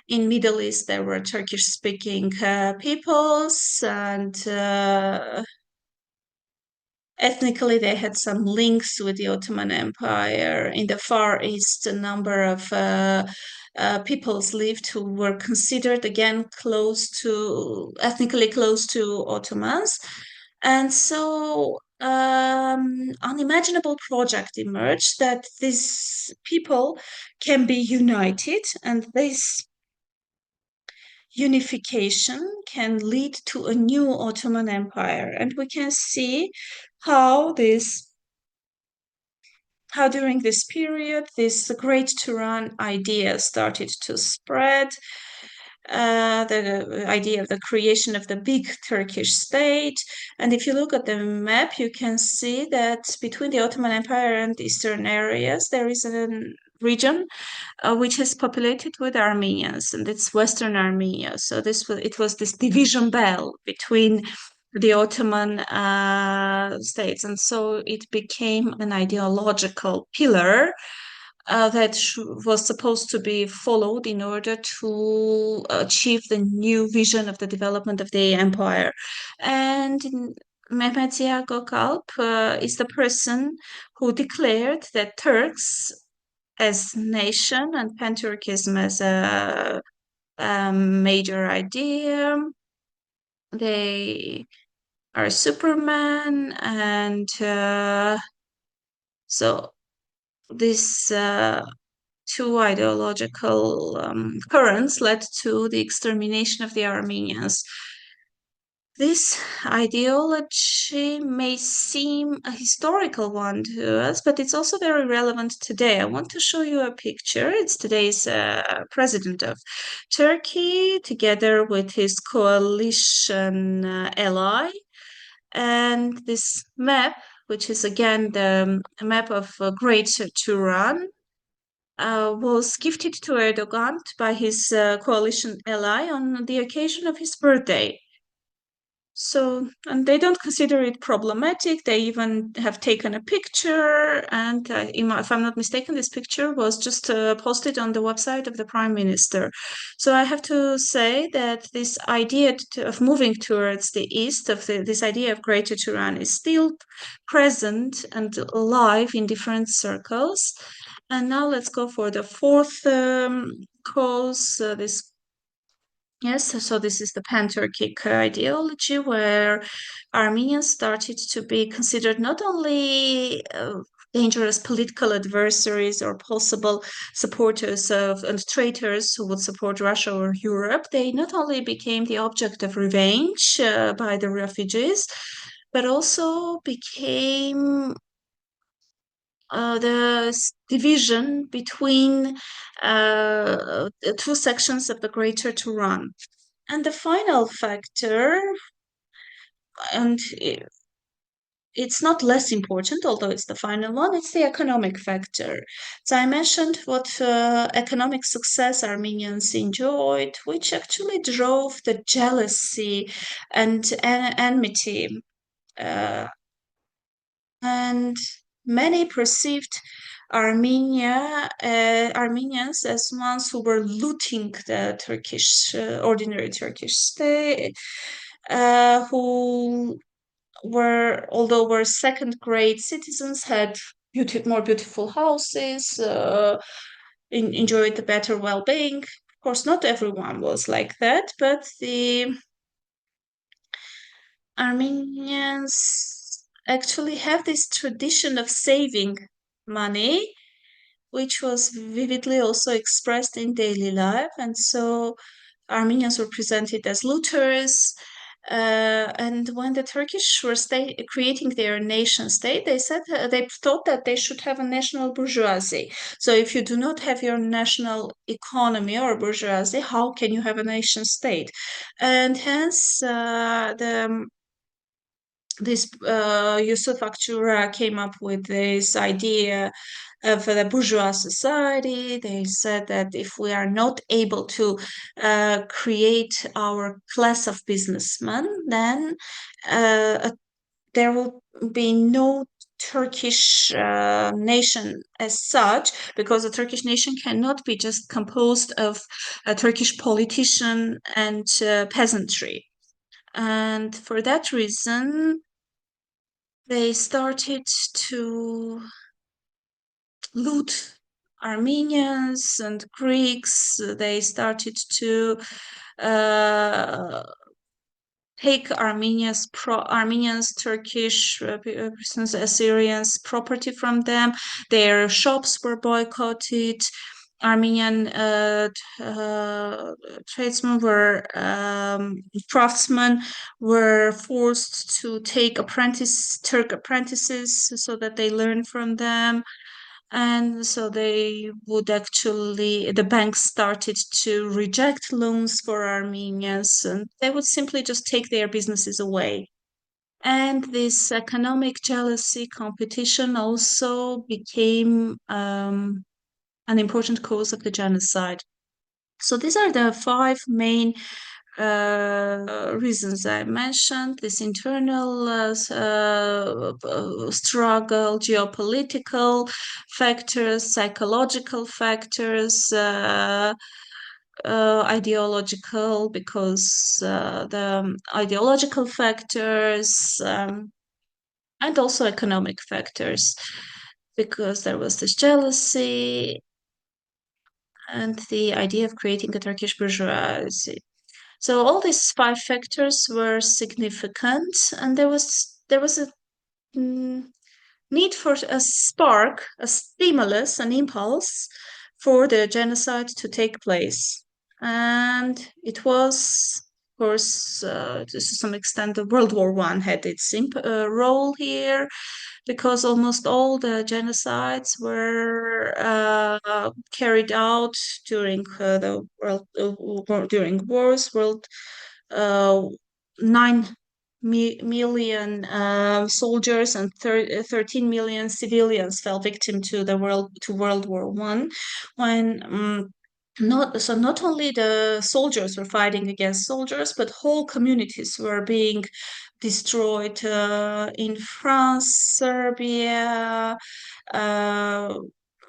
In Middle East there were Turkish speaking peoples, and ethnically, they had some links with the Ottoman Empire. In the Far East, a number of peoples lived who were considered again ethnically close to Ottomans. And so unimaginable project emerged that these people can be united, and this unification can lead to a new Ottoman Empire. And we can see how during this period this great Turan idea started to spread. The idea of the creation of the big Turkish state. And if you look at the map, you can see that between the Ottoman Empire and eastern areas, there is a region which is populated with Armenians, and it's Western Armenia. So it was this division bell between the Ottoman states, and so it became an ideological pillar that was supposed to be followed in order to achieve the new vision of the development of the empire. And Mehmet Ziya Gökalp is the person who declared that Turks as nation and Pan-Turkism as a major idea. They are Superman, and so this two ideological currents led to the extermination of the Armenians. This ideology may seem a historical one to us, but it's also very relevant today. I want to show you a picture. It's today's president of Turkey, together with his coalition ally, and this map, which is again the map of Great Turan, was gifted to Erdogan by his coalition ally on the occasion of his birthday. So, and they don't consider it problematic. They even have taken a picture, and if I'm not mistaken, this picture was just posted on the website of the Prime Minister. So I have to say that this idea of moving towards the east, this idea of Greater Turan, is still present and alive in different circles. And now let's go for the fourth cause. This Yes, so this is the Pan-Turkic ideology where Armenians started to be considered not only dangerous political adversaries or possible supporters of and traitors who would support Russia or Europe, they not only became the object of revenge by the refugees, but also became the division between two sections of the Greater Turan. And the final factor, and it's not less important, although it's the final one, it's the economic factor. So I mentioned what economic success Armenians enjoyed, which actually drove the jealousy and enmity. Uh, and many perceived Armenians as ones who were looting the ordinary Turkish state, who although were second-grade citizens, had more beautiful houses, enjoyed the better well-being. Of course, not everyone was like that, but the Armenians actually have this tradition of saving money, which was vividly also expressed in daily life. And so Armenians were presented as looters. And when the Turkish were creating their nation state, they thought that they should have a national bourgeoisie. So if you do not have your national economy or bourgeoisie, how can you have a nation state? And hence, this Yusuf Akçura came up with this idea of the bourgeois society. They said that if we are not able to create our class of businessmen, then there will be no Turkish nation as such, because a Turkish nation cannot be just composed of a Turkish politician and peasantry. And for that reason, they started to loot Armenians and Greeks. They started to uh, take Armenians, Turkish persons, Assyrians property from them. Their shops were boycotted. Armenian tradesmen craftsmen were forced to take Turk apprentices so that they learn from them. And so the banks started to reject loans for Armenians, and they would simply just take their businesses away. And this economic jealousy competition also became an important cause of the genocide. So these are the five main reasons I mentioned: this internal struggle, geopolitical factors, psychological factors, ideological, because the ideological factors, and also economic factors, because there was this jealousy and the idea of creating a Turkish bourgeoisie. So all these five factors were significant, and there was a need for a spark, a stimulus, an impulse for the genocide to take place, and it was course, to some extent, the World War One had its role here because almost all the genocides were carried out during the during wars. World 9 million soldiers and 13 million civilians fell victim to World War One, when not only the soldiers were fighting against soldiers, but whole communities were being destroyed in France, Serbia, uh,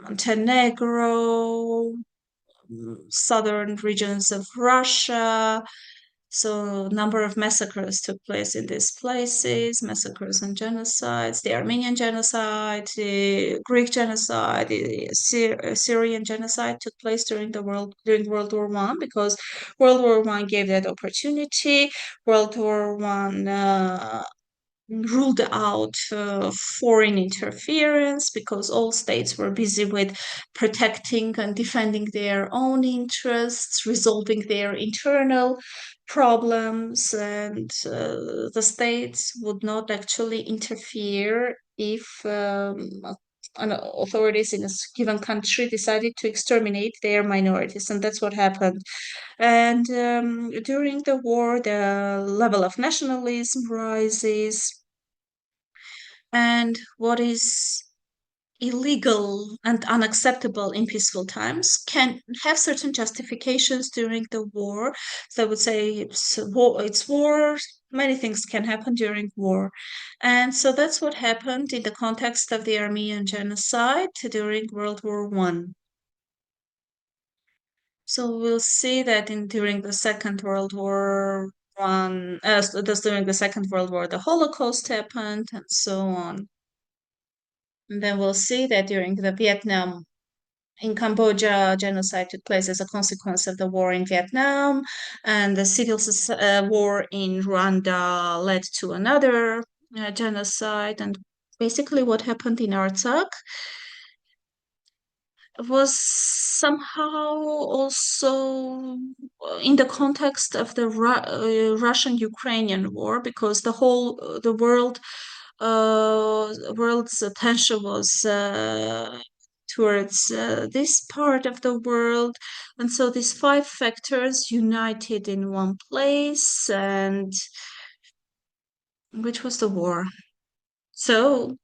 Montenegro, southern regions of Russia. So, number of massacres took place in these places, massacres and genocides, the Armenian genocide, the Greek genocide, the Syrian genocide took place during World War One, because World War One gave that opportunity. World War One ruled out foreign interference because all states were busy with protecting and defending their own interests, resolving their internal problems, and the states would not actually interfere if authorities in a given country decided to exterminate their minorities, and that's what happened. And during the war, the level of nationalism rises, and what is illegal and unacceptable in peaceful times can have certain justifications during the war. So I would say it's war. Many things can happen during war. And so that's what happened in the context of the Armenian genocide during World War One. So we'll see that during the Second World War One, thus during the Second World War, the Holocaust happened, and so on. And then we'll see that during the Vietnam in Cambodia, genocide took place as a consequence of the war in Vietnam, and the civil war in Rwanda led to another genocide. And basically, what happened in Artsakh was somehow also in the context of the Russian-Ukrainian war, because the world's attention was towards this part of the world, and so these five factors united in one place, and which was the war. So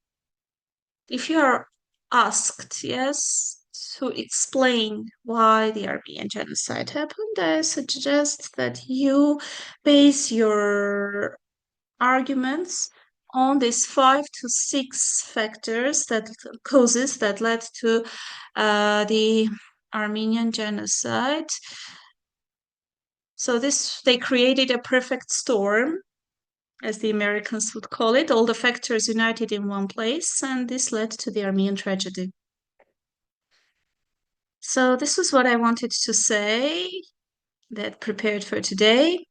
if you are asked, yes, to explain why the Armenian genocide happened, I suggest that you base your arguments on these 5 to 6 causes that led to the Armenian genocide. So they created a perfect storm, as the Americans would call it, all the factors united in one place, and this led to the Armenian tragedy. So this was what I wanted to say, that prepared for today.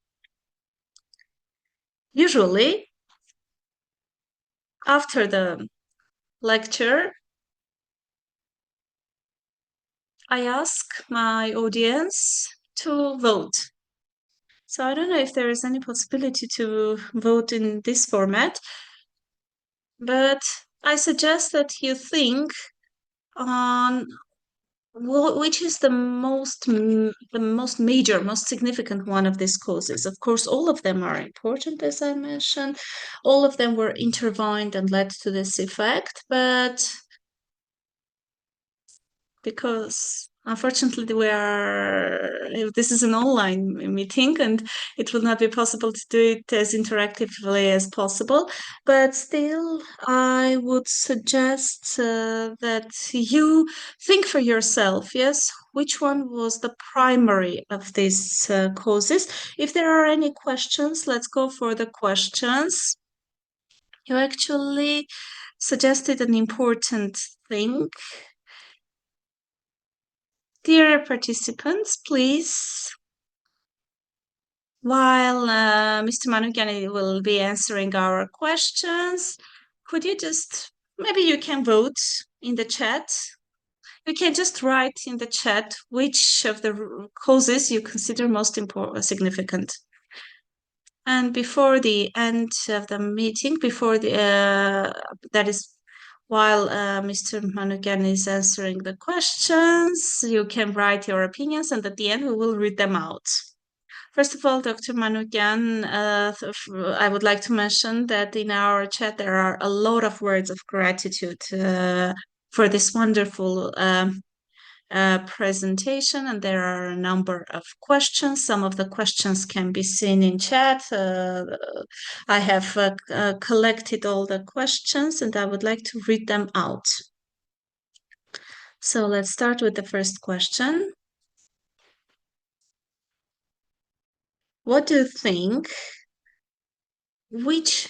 Usually, after the lecture, I ask my audience to vote. So I don't know if there is any possibility to vote in this format, but I suggest that you think on which is the most major, most significant one of these causes. Of course, all of them are important, as I mentioned. All of them were intertwined and led to this effect, but because unfortunately this is an online meeting and it will not be possible to do it as interactively as possible, but still I would suggest that you think for yourself, yes, which one was the primary of these causes. If there are any questions, let's go for the questions. You actually suggested an important thing. Dear participants, please, while Mr. Manukyan will be answering our questions, could you maybe you can vote in the chat. You can just write in the chat which of the causes you consider most important, significant. And before the end of the meeting, before the that is while Mr. Manukyan is answering the questions, you can write your opinions, and at the end we will read them out. First of all, Dr. Manukyan, I would like to mention that in our chat there are a lot of words of gratitude for this wonderful presentation, and there are a number of questions. Some of the questions can be seen in chat. I have collected all the questions, and I would like to read them out. So let's start with the first question. What do you think? Which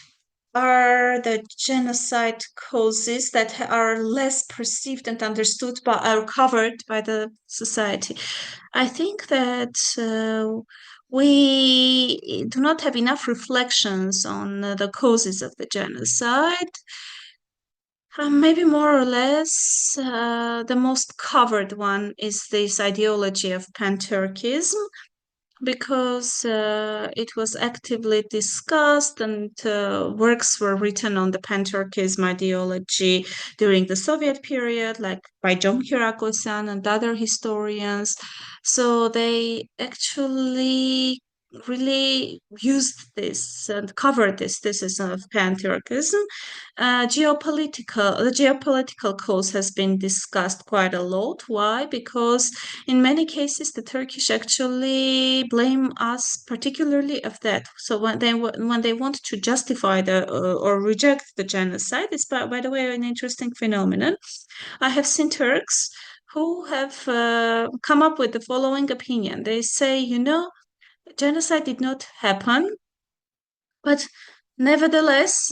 are the genocide causes that are less perceived and understood by or covered by the society? I think that we do not have enough reflections on the causes of the genocide. Maybe more or less, the most covered one is this ideology of Pan-Turkism, because it was actively discussed and works were written on the Pan-Turkism ideology during the Soviet period, like by John Kirakoyan and other historians. So they actually really used this and covered this thesis of Pan-Turkism. The geopolitical cause has been discussed quite a lot. Why? Because in many cases, the Turkish actually blame us particularly of that. So when they want to justify or reject the genocide, it's by the way an interesting phenomenon. I have seen Turks who have come up with the following opinion. They say, genocide did not happen, but nevertheless,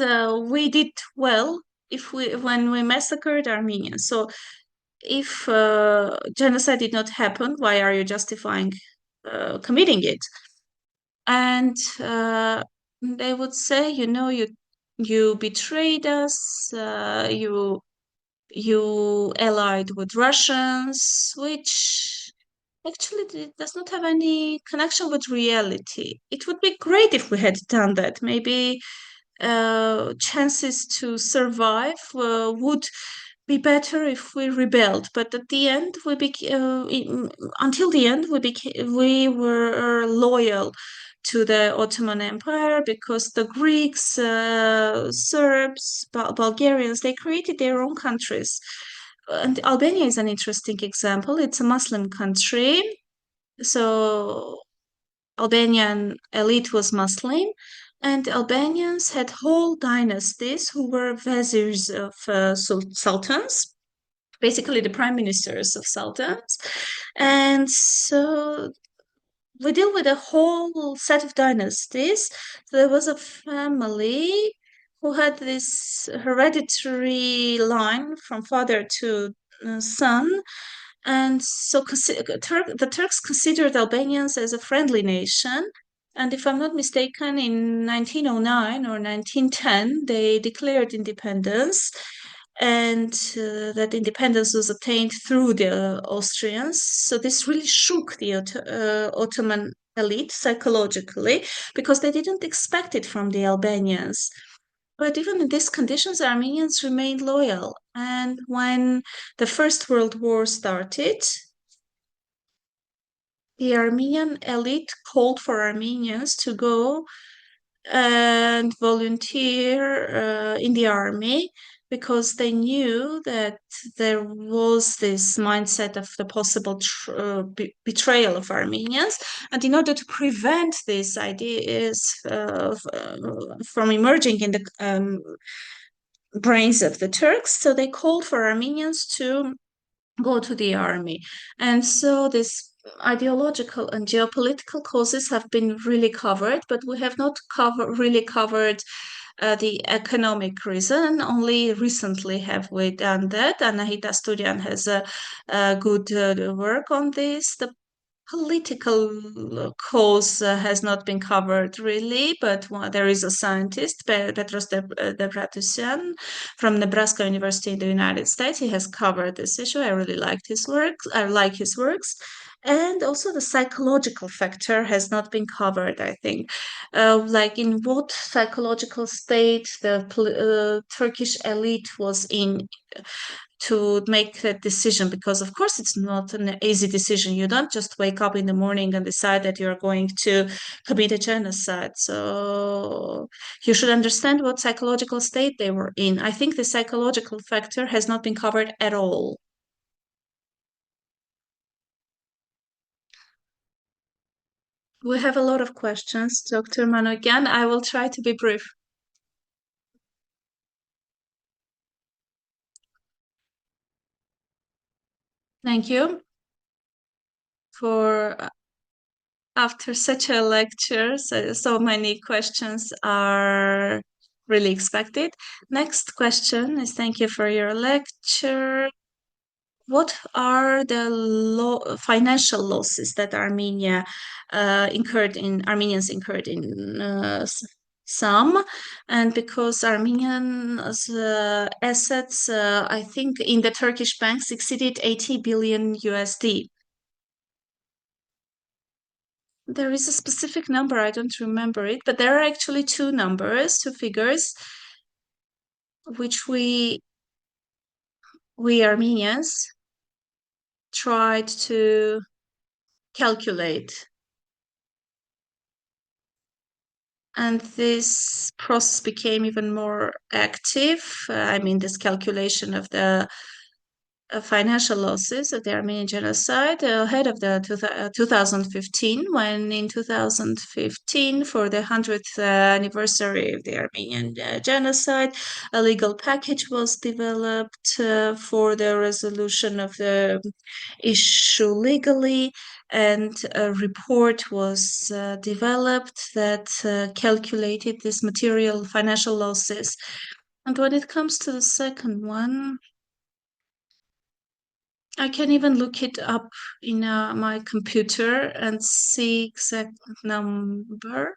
we did well if we when we massacred Armenians. So if genocide did not happen, why are you justifying committing it? And they would say, you betrayed us, you allied with Russians, which actually does not have any connection with reality. It would be great if we had done that. Maybe chances to survive would be better if we rebelled. But at the end, until the end, we were loyal to the Ottoman Empire, because the Greeks, Serbs, Bulgarians, they created their own countries. And Albania is an interesting example. It's a Muslim country. So Albanian elite was Muslim, and Albanians had whole dynasties who were viziers of sultans, basically the prime ministers of sultans. And so we deal with a whole set of dynasties. There was a family who had this hereditary line from father to son, and so the Turks considered Albanians as a friendly nation. And if I'm not mistaken, in 1909 or 1910, they declared independence. And that independence was obtained through the Austrians. So this really shook the Ottoman elite psychologically, because they didn't expect it from the Albanians. But even in these conditions, Armenians remained loyal. And when the First World War started, the Armenian elite called for Armenians to go and volunteer in the army, because they knew that there was this mindset of the possible betrayal of Armenians. And in order to prevent these ideas from emerging in the brains of the Turks, so they called for Armenians to go to the army. And so this ideological and geopolitical causes have been really covered, but we have not really covered the economic reason. Only recently have we done that. Anahita Studian has a good work on this. The political cause has not been covered really, but there is a scientist, Petros Debratyan, from Nebraska University in the United States. He has covered this issue. I really liked his works. I like his works. And also the psychological factor has not been covered, I think. Like in what psychological state the Turkish elite was in to make that decision, because of course it's not an easy decision. You don't just wake up in the morning and decide that you're going to commit a genocide. So you should understand what psychological state they were in. I think the psychological factor has not been covered at all. We have a lot of questions, Dr. Manu. Again, I will try to be brief. Thank you for after such a lecture. So many questions are really expected. Next question is, thank you for your lecture. What are the financial losses that Armenians incurred in some, and because Armenians assets, I think in the Turkish banks exceeded 80 billion USD. There is a specific number, I don't remember it, but there are actually two numbers, two figures, which we Armenians tried to calculate. And this process became even more active. I mean, this calculation of the financial losses of the Armenian genocide ahead of the 2015, when in 2015, for the 100th anniversary of the Armenian genocide, a legal package was developed for the resolution of the issue legally, and a report was developed that calculated this material financial losses. And when it comes to the second one, I can even look it up in my computer and see exact number.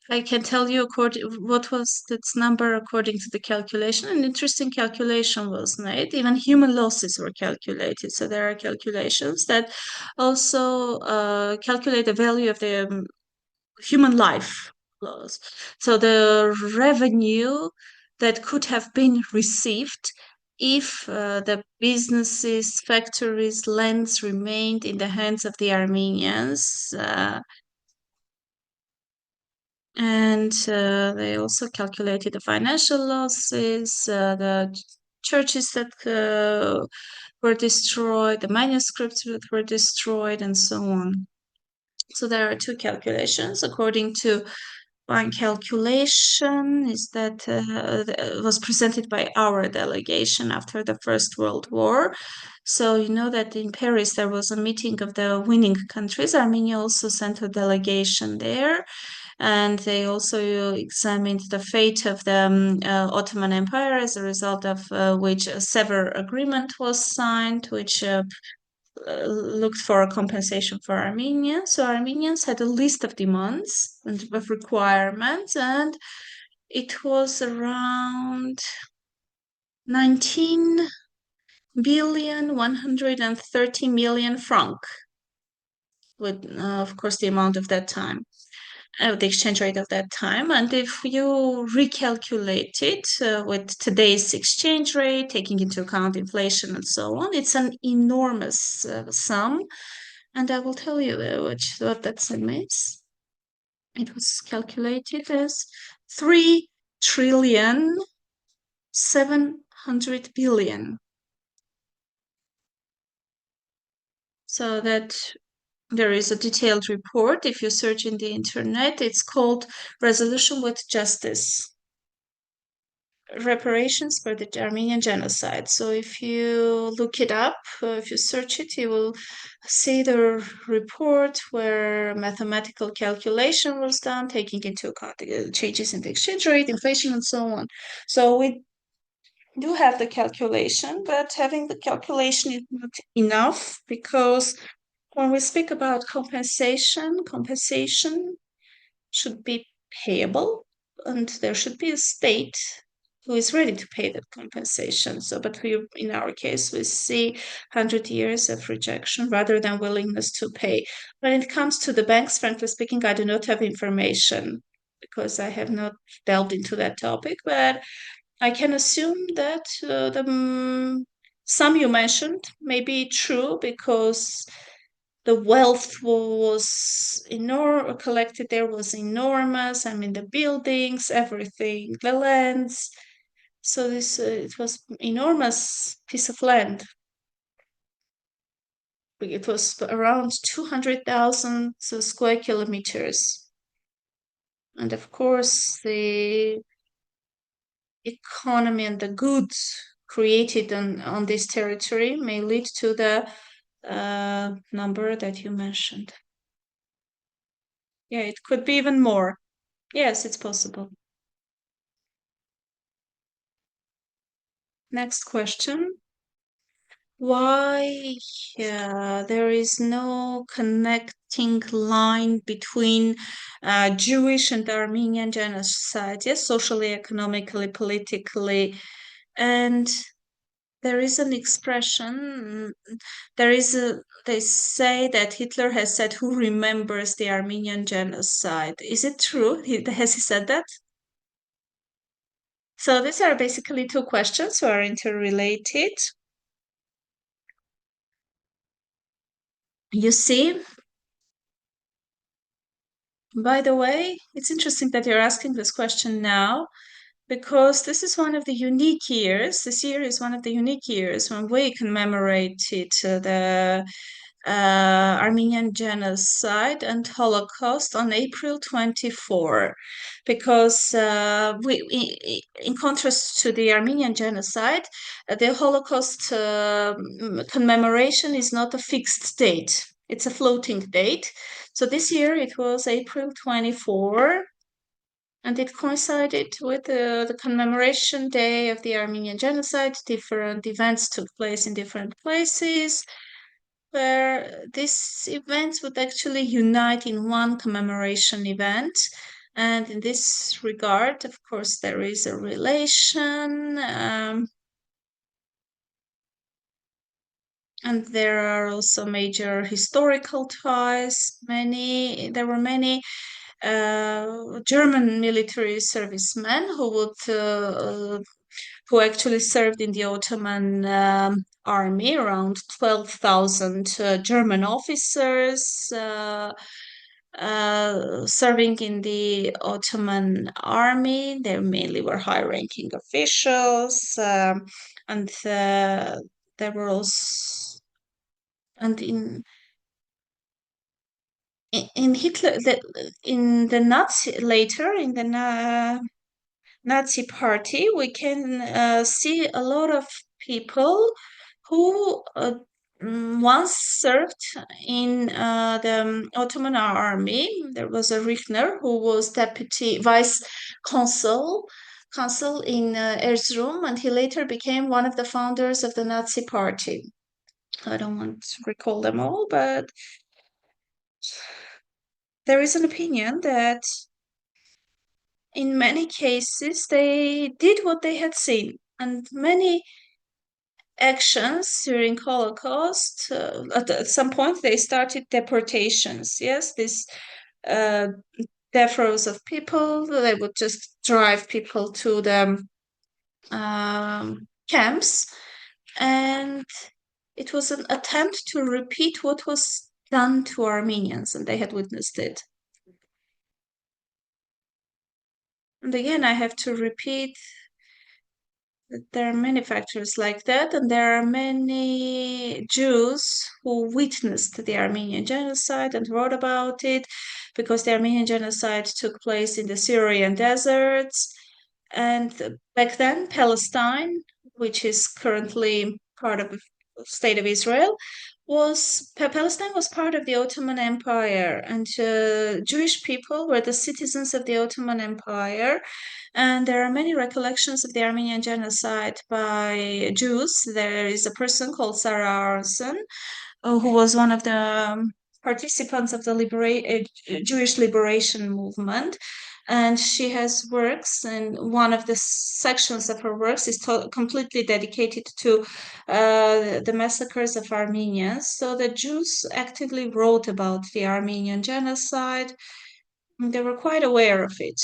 I can tell you what was its number according to the calculation. An interesting calculation was made. Even human losses were calculated. So there are calculations that also calculate the value of the human life loss. So the revenue that could have been received if the businesses, factories, lands remained in the hands of the Armenians. And they also calculated the financial losses, the churches that were destroyed, the manuscripts that were destroyed, and so on. So there are two calculations. According to one calculation is that was presented by our delegation after the First World War. So you know that in Paris there was a meeting of the winning countries. Armenia also sent a delegation there, and they also examined the fate of the Ottoman Empire, as a result of which a Sever Agreement was signed, which looked for a compensation for Armenia. So Armenians had a list of demands and of requirements, and it was around 19 billion 130 million franc, with of course the amount of that time, the exchange rate of that time. And if you recalculate it with today's exchange rate, taking into account inflation and so on, it's an enormous sum. And I will tell you what that sum is. It was calculated as 3,700,000,000,000. So that there is a detailed report. If you search in the internet, it's called Resolution with Justice, Reparations for the Armenian Genocide. So if you look it up, if you search it, you will see the report where mathematical calculation was done, taking into account the changes in the exchange rate, inflation, and so on. So we do have the calculation, but having the calculation is not enough, because when we speak about compensation should be payable, and there should be a state who is ready to pay that compensation. So, but in our case, we see 100 years of rejection rather than willingness to pay. When it comes to the banks, frankly speaking, I do not have information because I have not delved into that topic, but I can assume that some you mentioned may be true because the wealth was collected there was enormous. I mean, the buildings, everything, the lands. So this it was enormous piece of land. It was around 200,000 square kilometers, and of course the economy and the goods created on this territory may lead to the number that you mentioned. Yeah, it could be even more. Yes, it's possible. Next question. Why there is no connecting line between Jewish and Armenian genocide? Yes, socially, economically, politically. And there is an expression, they say that Hitler has said, "Who remembers the Armenian genocide?" Is it true? Has he said that? So these are basically two questions who are interrelated. You see, by the way, it's interesting that you're asking this question now because this is one of the unique years. This year is one of the unique years when we commemorated the Armenian Genocide and Holocaust on April 24, because in contrast to the Armenian Genocide, the Holocaust commemoration is not a fixed date. It's a floating date. So this year it was April 24, and it coincided with the commemoration day of the Armenian Genocide. Different events took place in different places where these events would actually unite in one commemoration event. And in this regard, of course, there is a relation, and there are also major historical ties. There were many German military servicemen who actually served in the Ottoman army, around 12,000 German officers serving in the Ottoman army. They mainly were high ranking officials, and there were also, and in Hitler, in the Nazi, later in the Nazi party, we can see a lot of people who once served in the Ottoman army. There was a Richner who was deputy vice consul in Erzurum, and he later became one of the founders of the Nazi party. I don't want to recall them all, but there is an opinion that in many cases they did what they had seen, and many actions during Holocaust. At some point, they started deportations. Yes, this uh, death rows of people. They would just drive people to the camps, and it was an attempt to repeat what was done to Armenians, and they had witnessed it. And again, I have to repeat there are many factors like that, and there are many Jews who witnessed the Armenian genocide and wrote about it because the Armenian genocide took place in the Syrian deserts. And back then, Palestine, which is currently part of the state of Israel, Palestine was part of the Ottoman Empire, and Jewish people were the citizens of the Ottoman Empire. And there are many recollections of the Armenian genocide by Jews. There is a person called Sarah Aronson, who was one of the participants of the Jewish liberation movement. And she has works, and one of the sections of her works is completely dedicated to the massacres of Armenians. So the Jews actively wrote about the Armenian genocide. They were quite aware of it.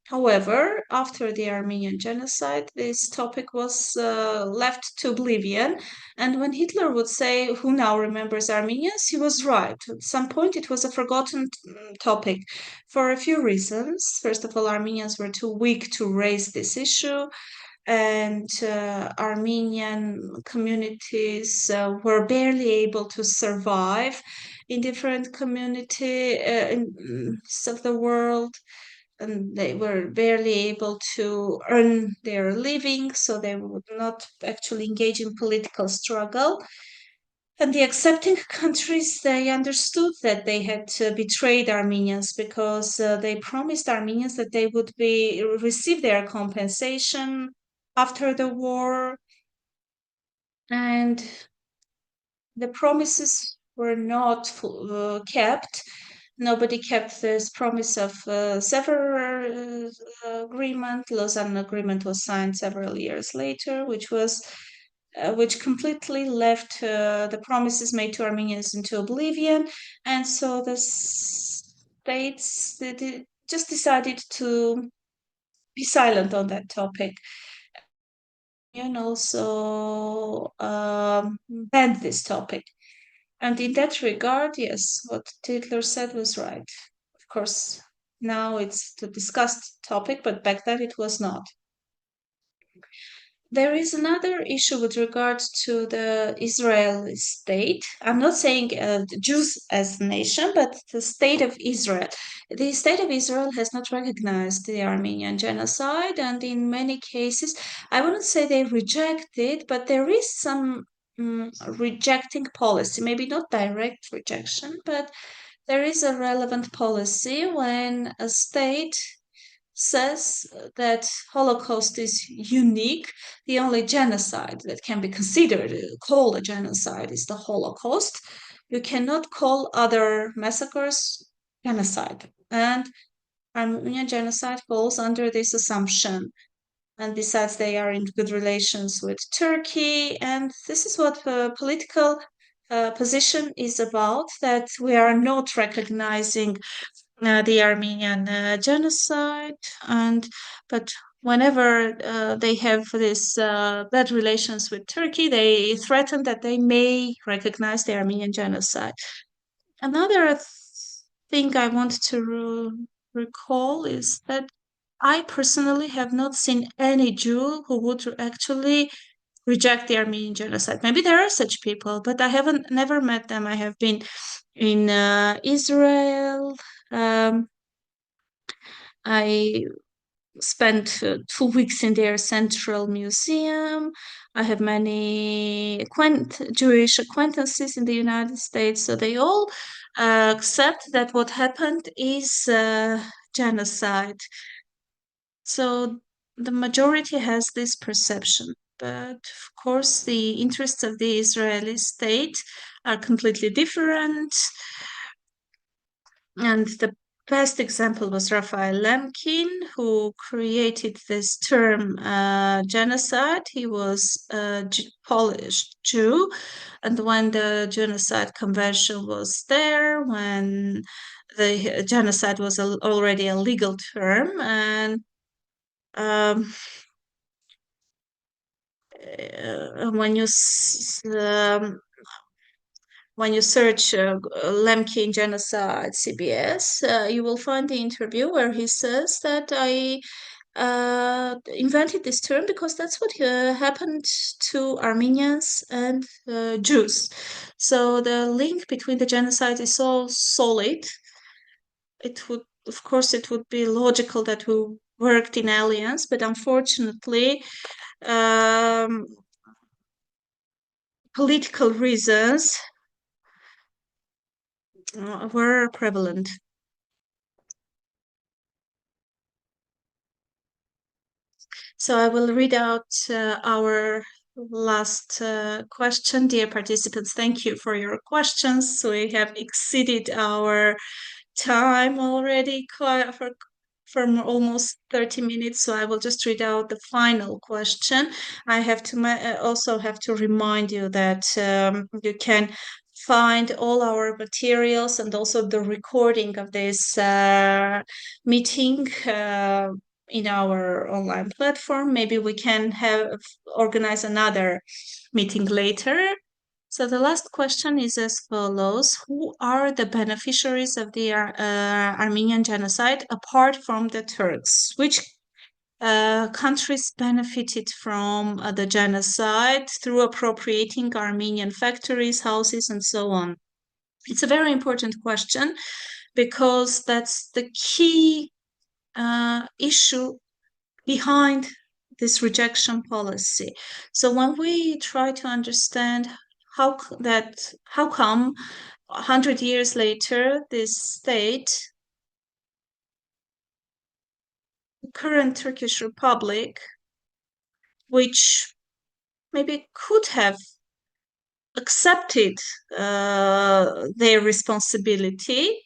However, after the Armenian genocide, this topic was left to oblivion. And when Hitler would say, "Who now remembers Armenians?" he was right. At some point, it was a forgotten topic for a few reasons. First of all, Armenians were too weak to raise this issue, and Armenian communities were barely able to survive in different community of the world, and they were barely able to earn their living, so they would not actually engage in political struggle. And the accepting countries, they understood that they had betrayed Armenians, because they promised Armenians that they would be receive their compensation after the war, and the promises were not kept. Nobody kept this promise of several agreement. Lausanne Agreement was signed several years later, which completely left the promises made to Armenians into oblivion, and so the states just decided to be silent on that topic, and also banned this topic. And in that regard, yes, what Hitler said was right. Of course, now it's the discussed topic, but back then it was not. There is another issue with regards to the Israeli state. I'm not saying the Jews as a nation, but the state of Israel. The state of Israel has not recognized the Armenian genocide, and in many cases, I wouldn't say they reject it, but there is some rejecting policy, maybe not direct rejection, but there is a relevant policy when a state says that Holocaust is unique. The only genocide that can be considered called a genocide is the Holocaust. You cannot call other massacres genocide. And Armenian genocide falls under this assumption. And besides, they are in good relations with Turkey. And this is what political position is about, that we are not recognizing the Armenian genocide, and but whenever they have this bad relations with Turkey, they threaten that they may recognize the Armenian genocide. Another thing I want to recall is that I personally have not seen any Jew who would actually reject the Armenian genocide. Maybe there are such people, but I haven't never met them. I have been in Israel. Um, I spent 2 weeks in their central museum. I have many Jewish acquaintances in the United States, so they all accept that what happened is genocide. So the majority has this perception. But of course, the interests of the Israeli state are completely different. And the best example was Raphael Lemkin, who created this term genocide. He was a Polish Jew. And when the Genocide Convention was there, when the genocide was already a legal term, and um, when you search Lemkin genocide CBS, you will find the interview where he says that I invented this term because that's what happened to Armenians and Jews. So the link between the genocide is so solid. It would, of course, it would be logical that we worked in alliance, but unfortunately, um, political reasons were prevalent. So I will read out our last question. Dear participants, thank you for your questions. We have exceeded our time already for almost 30 minutes, so I will just read out the final question. I have to also have to remind you that you can find all our materials and also the recording of this meeting in our online platform. Maybe we can have organize another meeting later. So the last question is as follows: who are the beneficiaries of the Armenian genocide apart from the Turks? Which countries benefited from the genocide through appropriating Armenian factories, houses, and so on? It's a very important question because that's the key issue behind this rejection policy. So when we try to understand how come 100 years later this state, the current Turkish Republic, which maybe could have accepted their responsibility,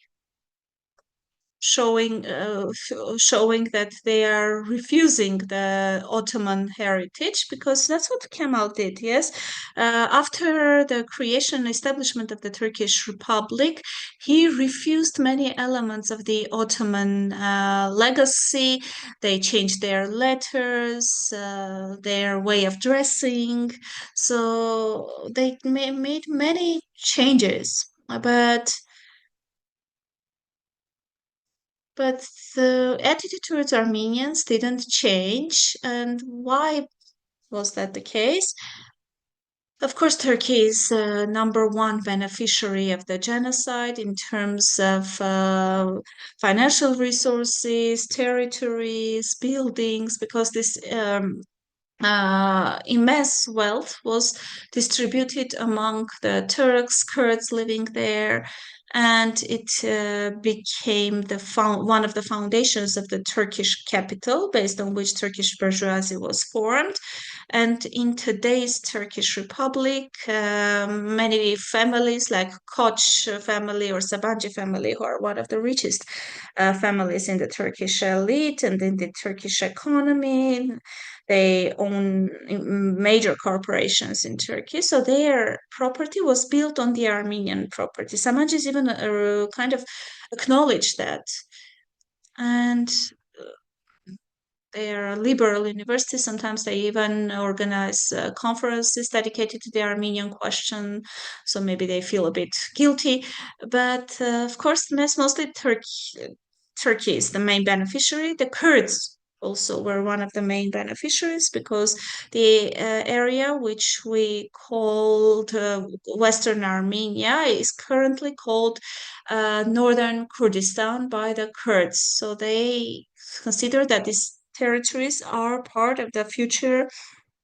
showing that they are refusing the Ottoman heritage, because that's what Kemal did. Yes, after the creation establishment of the Turkish Republic, he refused many elements of the Ottoman legacy. They changed their letters, their way of dressing, so they made many changes, but the attitude towards Armenians didn't change. And why was that the case? Of course, Turkey is number one beneficiary of the genocide in terms of financial resources, territories, buildings, because this immense wealth was distributed among the Turks, Kurds living there, and it became one of the foundations of the Turkish capital, based on which Turkish bourgeoisie was formed. And in today's Turkish Republic, many families like Koç family or Sabancı family, who are one of the richest families in the Turkish elite and in the Turkish economy, they own major corporations in Turkey, so their property was built on the Armenian property. Sabancı's even kind of acknowledged that, and they are liberal universities. Sometimes they even organize conferences dedicated to the Armenian question. So maybe they feel a bit guilty. But of course, mostly Turkey is the main beneficiary. The Kurds also were one of the main beneficiaries, because the area which we called Western Armenia is currently called Northern Kurdistan by the Kurds. So they consider that these territories are part of the future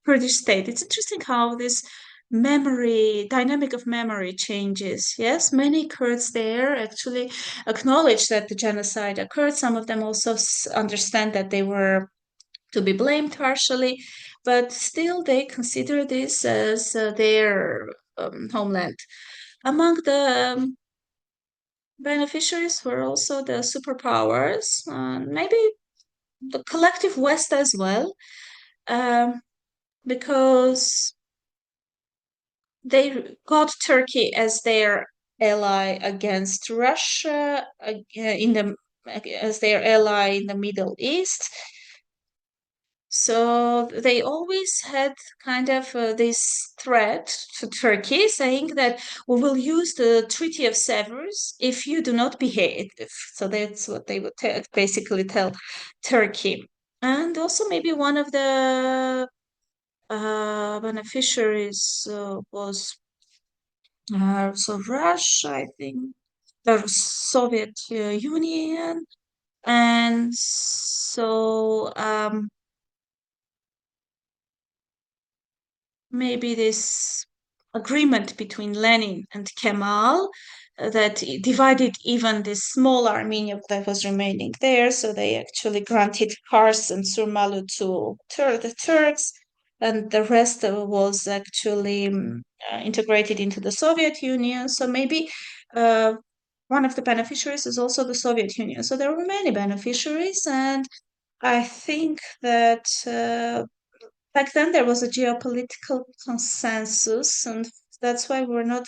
Kurdish state. It's interesting how this dynamic of memory changes. Yes, many Kurds there actually acknowledge that the genocide occurred. Some of them also understand that they were to be blamed partially, but still they consider this as their homeland. Among the beneficiaries were also the superpowers, maybe the collective West as well, um, because they got Turkey as their ally against Russia, as their ally in the Middle East. So they always had kind of this threat to Turkey, saying that we will use the Treaty of Sevres if you do not behave. So that's what they would basically tell Turkey. And also, maybe one of the beneficiaries was so Russia, I think, the Soviet Union, and so maybe this agreement between Lenin and Kemal that divided even this small Armenia that was remaining there. So they actually granted Kars and Surmalu to the Turks, and the rest was actually integrated into the Soviet Union. So maybe. one of the beneficiaries is also the Soviet Union. So there were many beneficiaries, and I think that back then there was a geopolitical consensus, and that's why we're not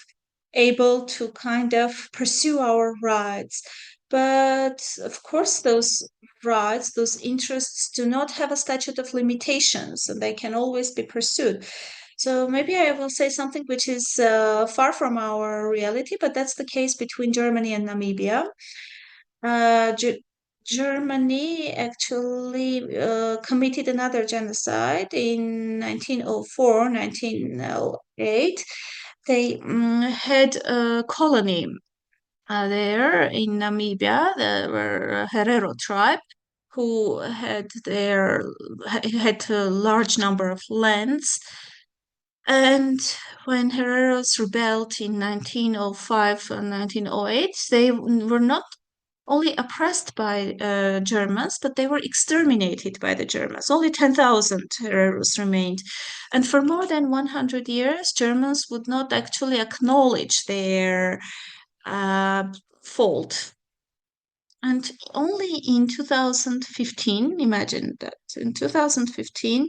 able to kind of pursue our rights. But of course, those rights, those interests do not have a statute of limitations, and they can always be pursued. So maybe I will say something which is far from our reality, but that's the case between Germany and Namibia. Germany actually committed another genocide in 1904, 1908. They had a colony there in Namibia. There were a Herero tribe who had a large number of lands. And when Hereros rebelled in 1905 and 1908, they were not only oppressed by Germans, but they were exterminated by the Germans. Only 10,000 Hereros remained. And for more than 100 years, Germans would not actually acknowledge their uh, fault. And only in 2015, imagine that, in 2015,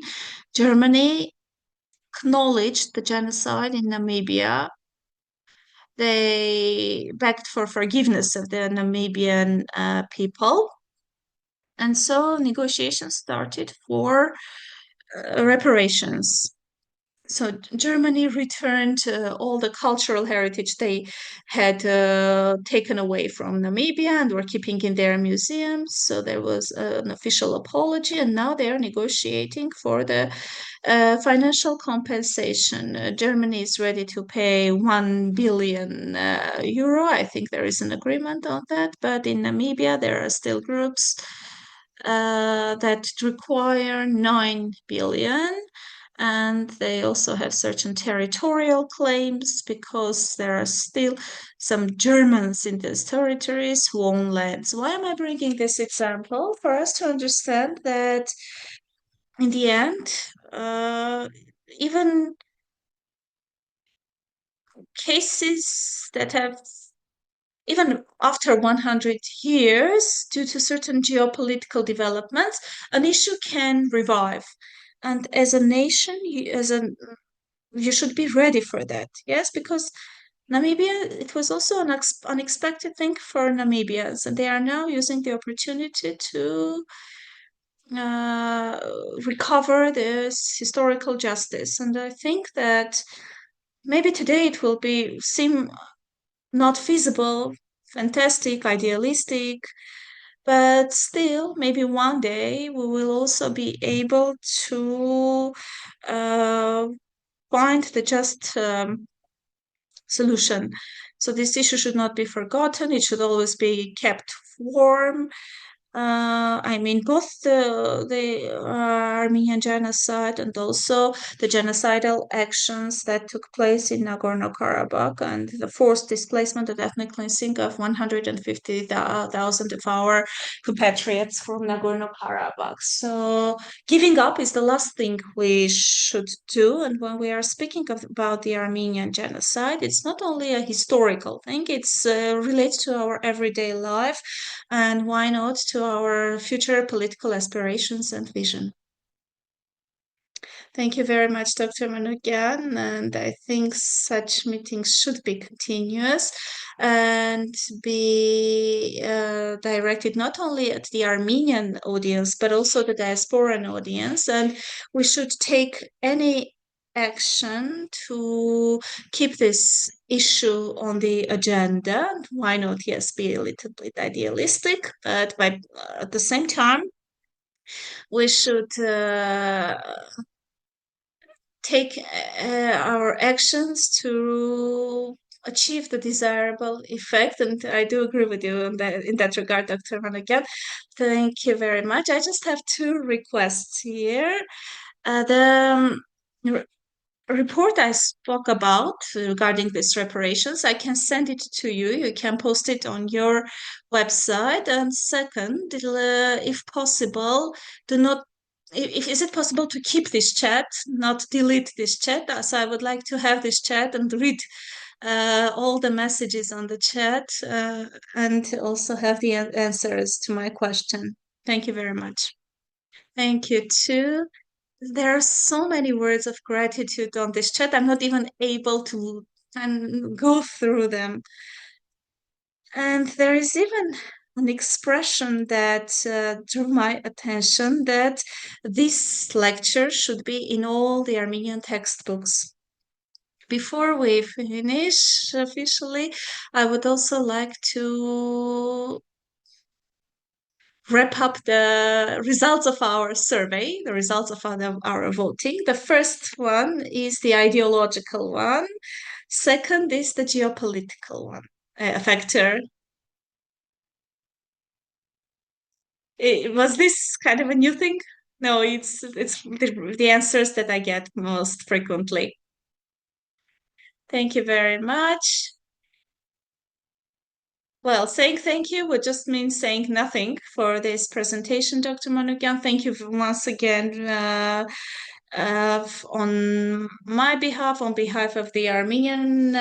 Germany acknowledged the genocide in Namibia. They begged for forgiveness of the Namibian people. And so negotiations started for reparations. So Germany returned all the cultural heritage they had taken away from Namibia and were keeping in their museums. So there was an official apology, and now they are negotiating for the financial compensation. Germany is ready to pay 1 billion euro. I think there is an agreement on that, but in Namibia there are still groups that require 9 billion, and they also have certain territorial claims because there are still some Germans in these territories who own lands. Why am I bringing this example? For us to understand that in the end, even cases that have, even after 100 years, due to certain geopolitical developments, an issue can revive. And as a nation, you should be ready for that. Yes, because Namibia, it was also an unexpected thing for Namibians, and they are now using the opportunity to uh, recover this historical justice. And I think that maybe today it will be seem not feasible, fantastic, idealistic, but still, maybe one day we will also be able to uh, find the just solution. So this issue should not be forgotten. It should always be kept warm. I mean, both the Armenian genocide and also the genocidal actions that took place in Nagorno-Karabakh and the forced displacement and ethnic cleansing of 150,000 of our compatriots from Nagorno-Karabakh. So giving up is the last thing we should do. And when we are speaking about the Armenian genocide, it's not only a historical thing, it's relates to our everyday life, and why not to our future political aspirations and vision. Thank you very much, Dr. Manukyan. And I think such meetings should be continuous and be directed not only at the Armenian audience, but also the diasporan audience. And we should take any action to keep this issue on the agenda. Why not, yes, be a little bit idealistic, but at the same time, we should take our actions to achieve the desirable effect. And I do agree with you in that regard, Dr. Managan. Thank you very much. I just have two requests here. The report I spoke about regarding these reparations, I can send it to you. You can post it on your website. And second, if possible, do not. If is it possible to keep this chat, not delete this chat? As I would like to have this chat and read all the messages on the chat and also have the answers to my question. Thank you very much. Thank you too. There are so many words of gratitude on this chat. I'm not even able to and go through them. And there is even an expression that drew my attention that this lecture should be in all the Armenian textbooks. Before we finish officially, I would also like to wrap up the results of our survey, the results of our voting. The first one is the ideological one. Second is the geopolitical one, factor. Was this kind of a new thing? No, it's the answers that I get most frequently. Thank you very much. Well, saying thank you would just mean saying nothing for this presentation, Dr. Manukyan. Thank you once again on my behalf, on behalf of the Armenian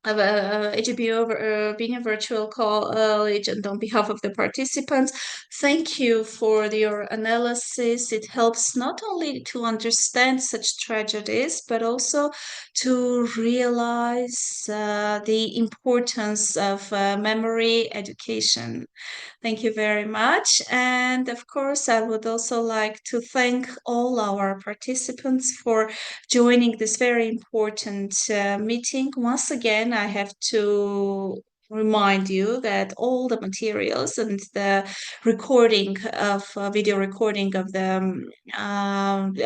of AGBO being a virtual college and on behalf of the participants. Thank you for your analysis. It helps not only to understand such tragedies, but also to realize the importance of memory education. Thank you very much. And of course, I would also like to thank all our participants for joining this very important meeting. Once again, I have to remind you that all the materials and the recording of video recording of the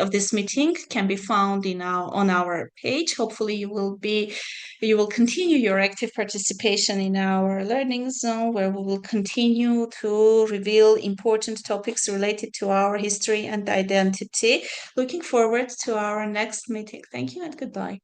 of this meeting can be found in on our page. Hopefully you will continue your active participation in our learning zone, where we will continue to reveal important topics related to our history and identity. Looking forward to our next meeting. Thank you and goodbye.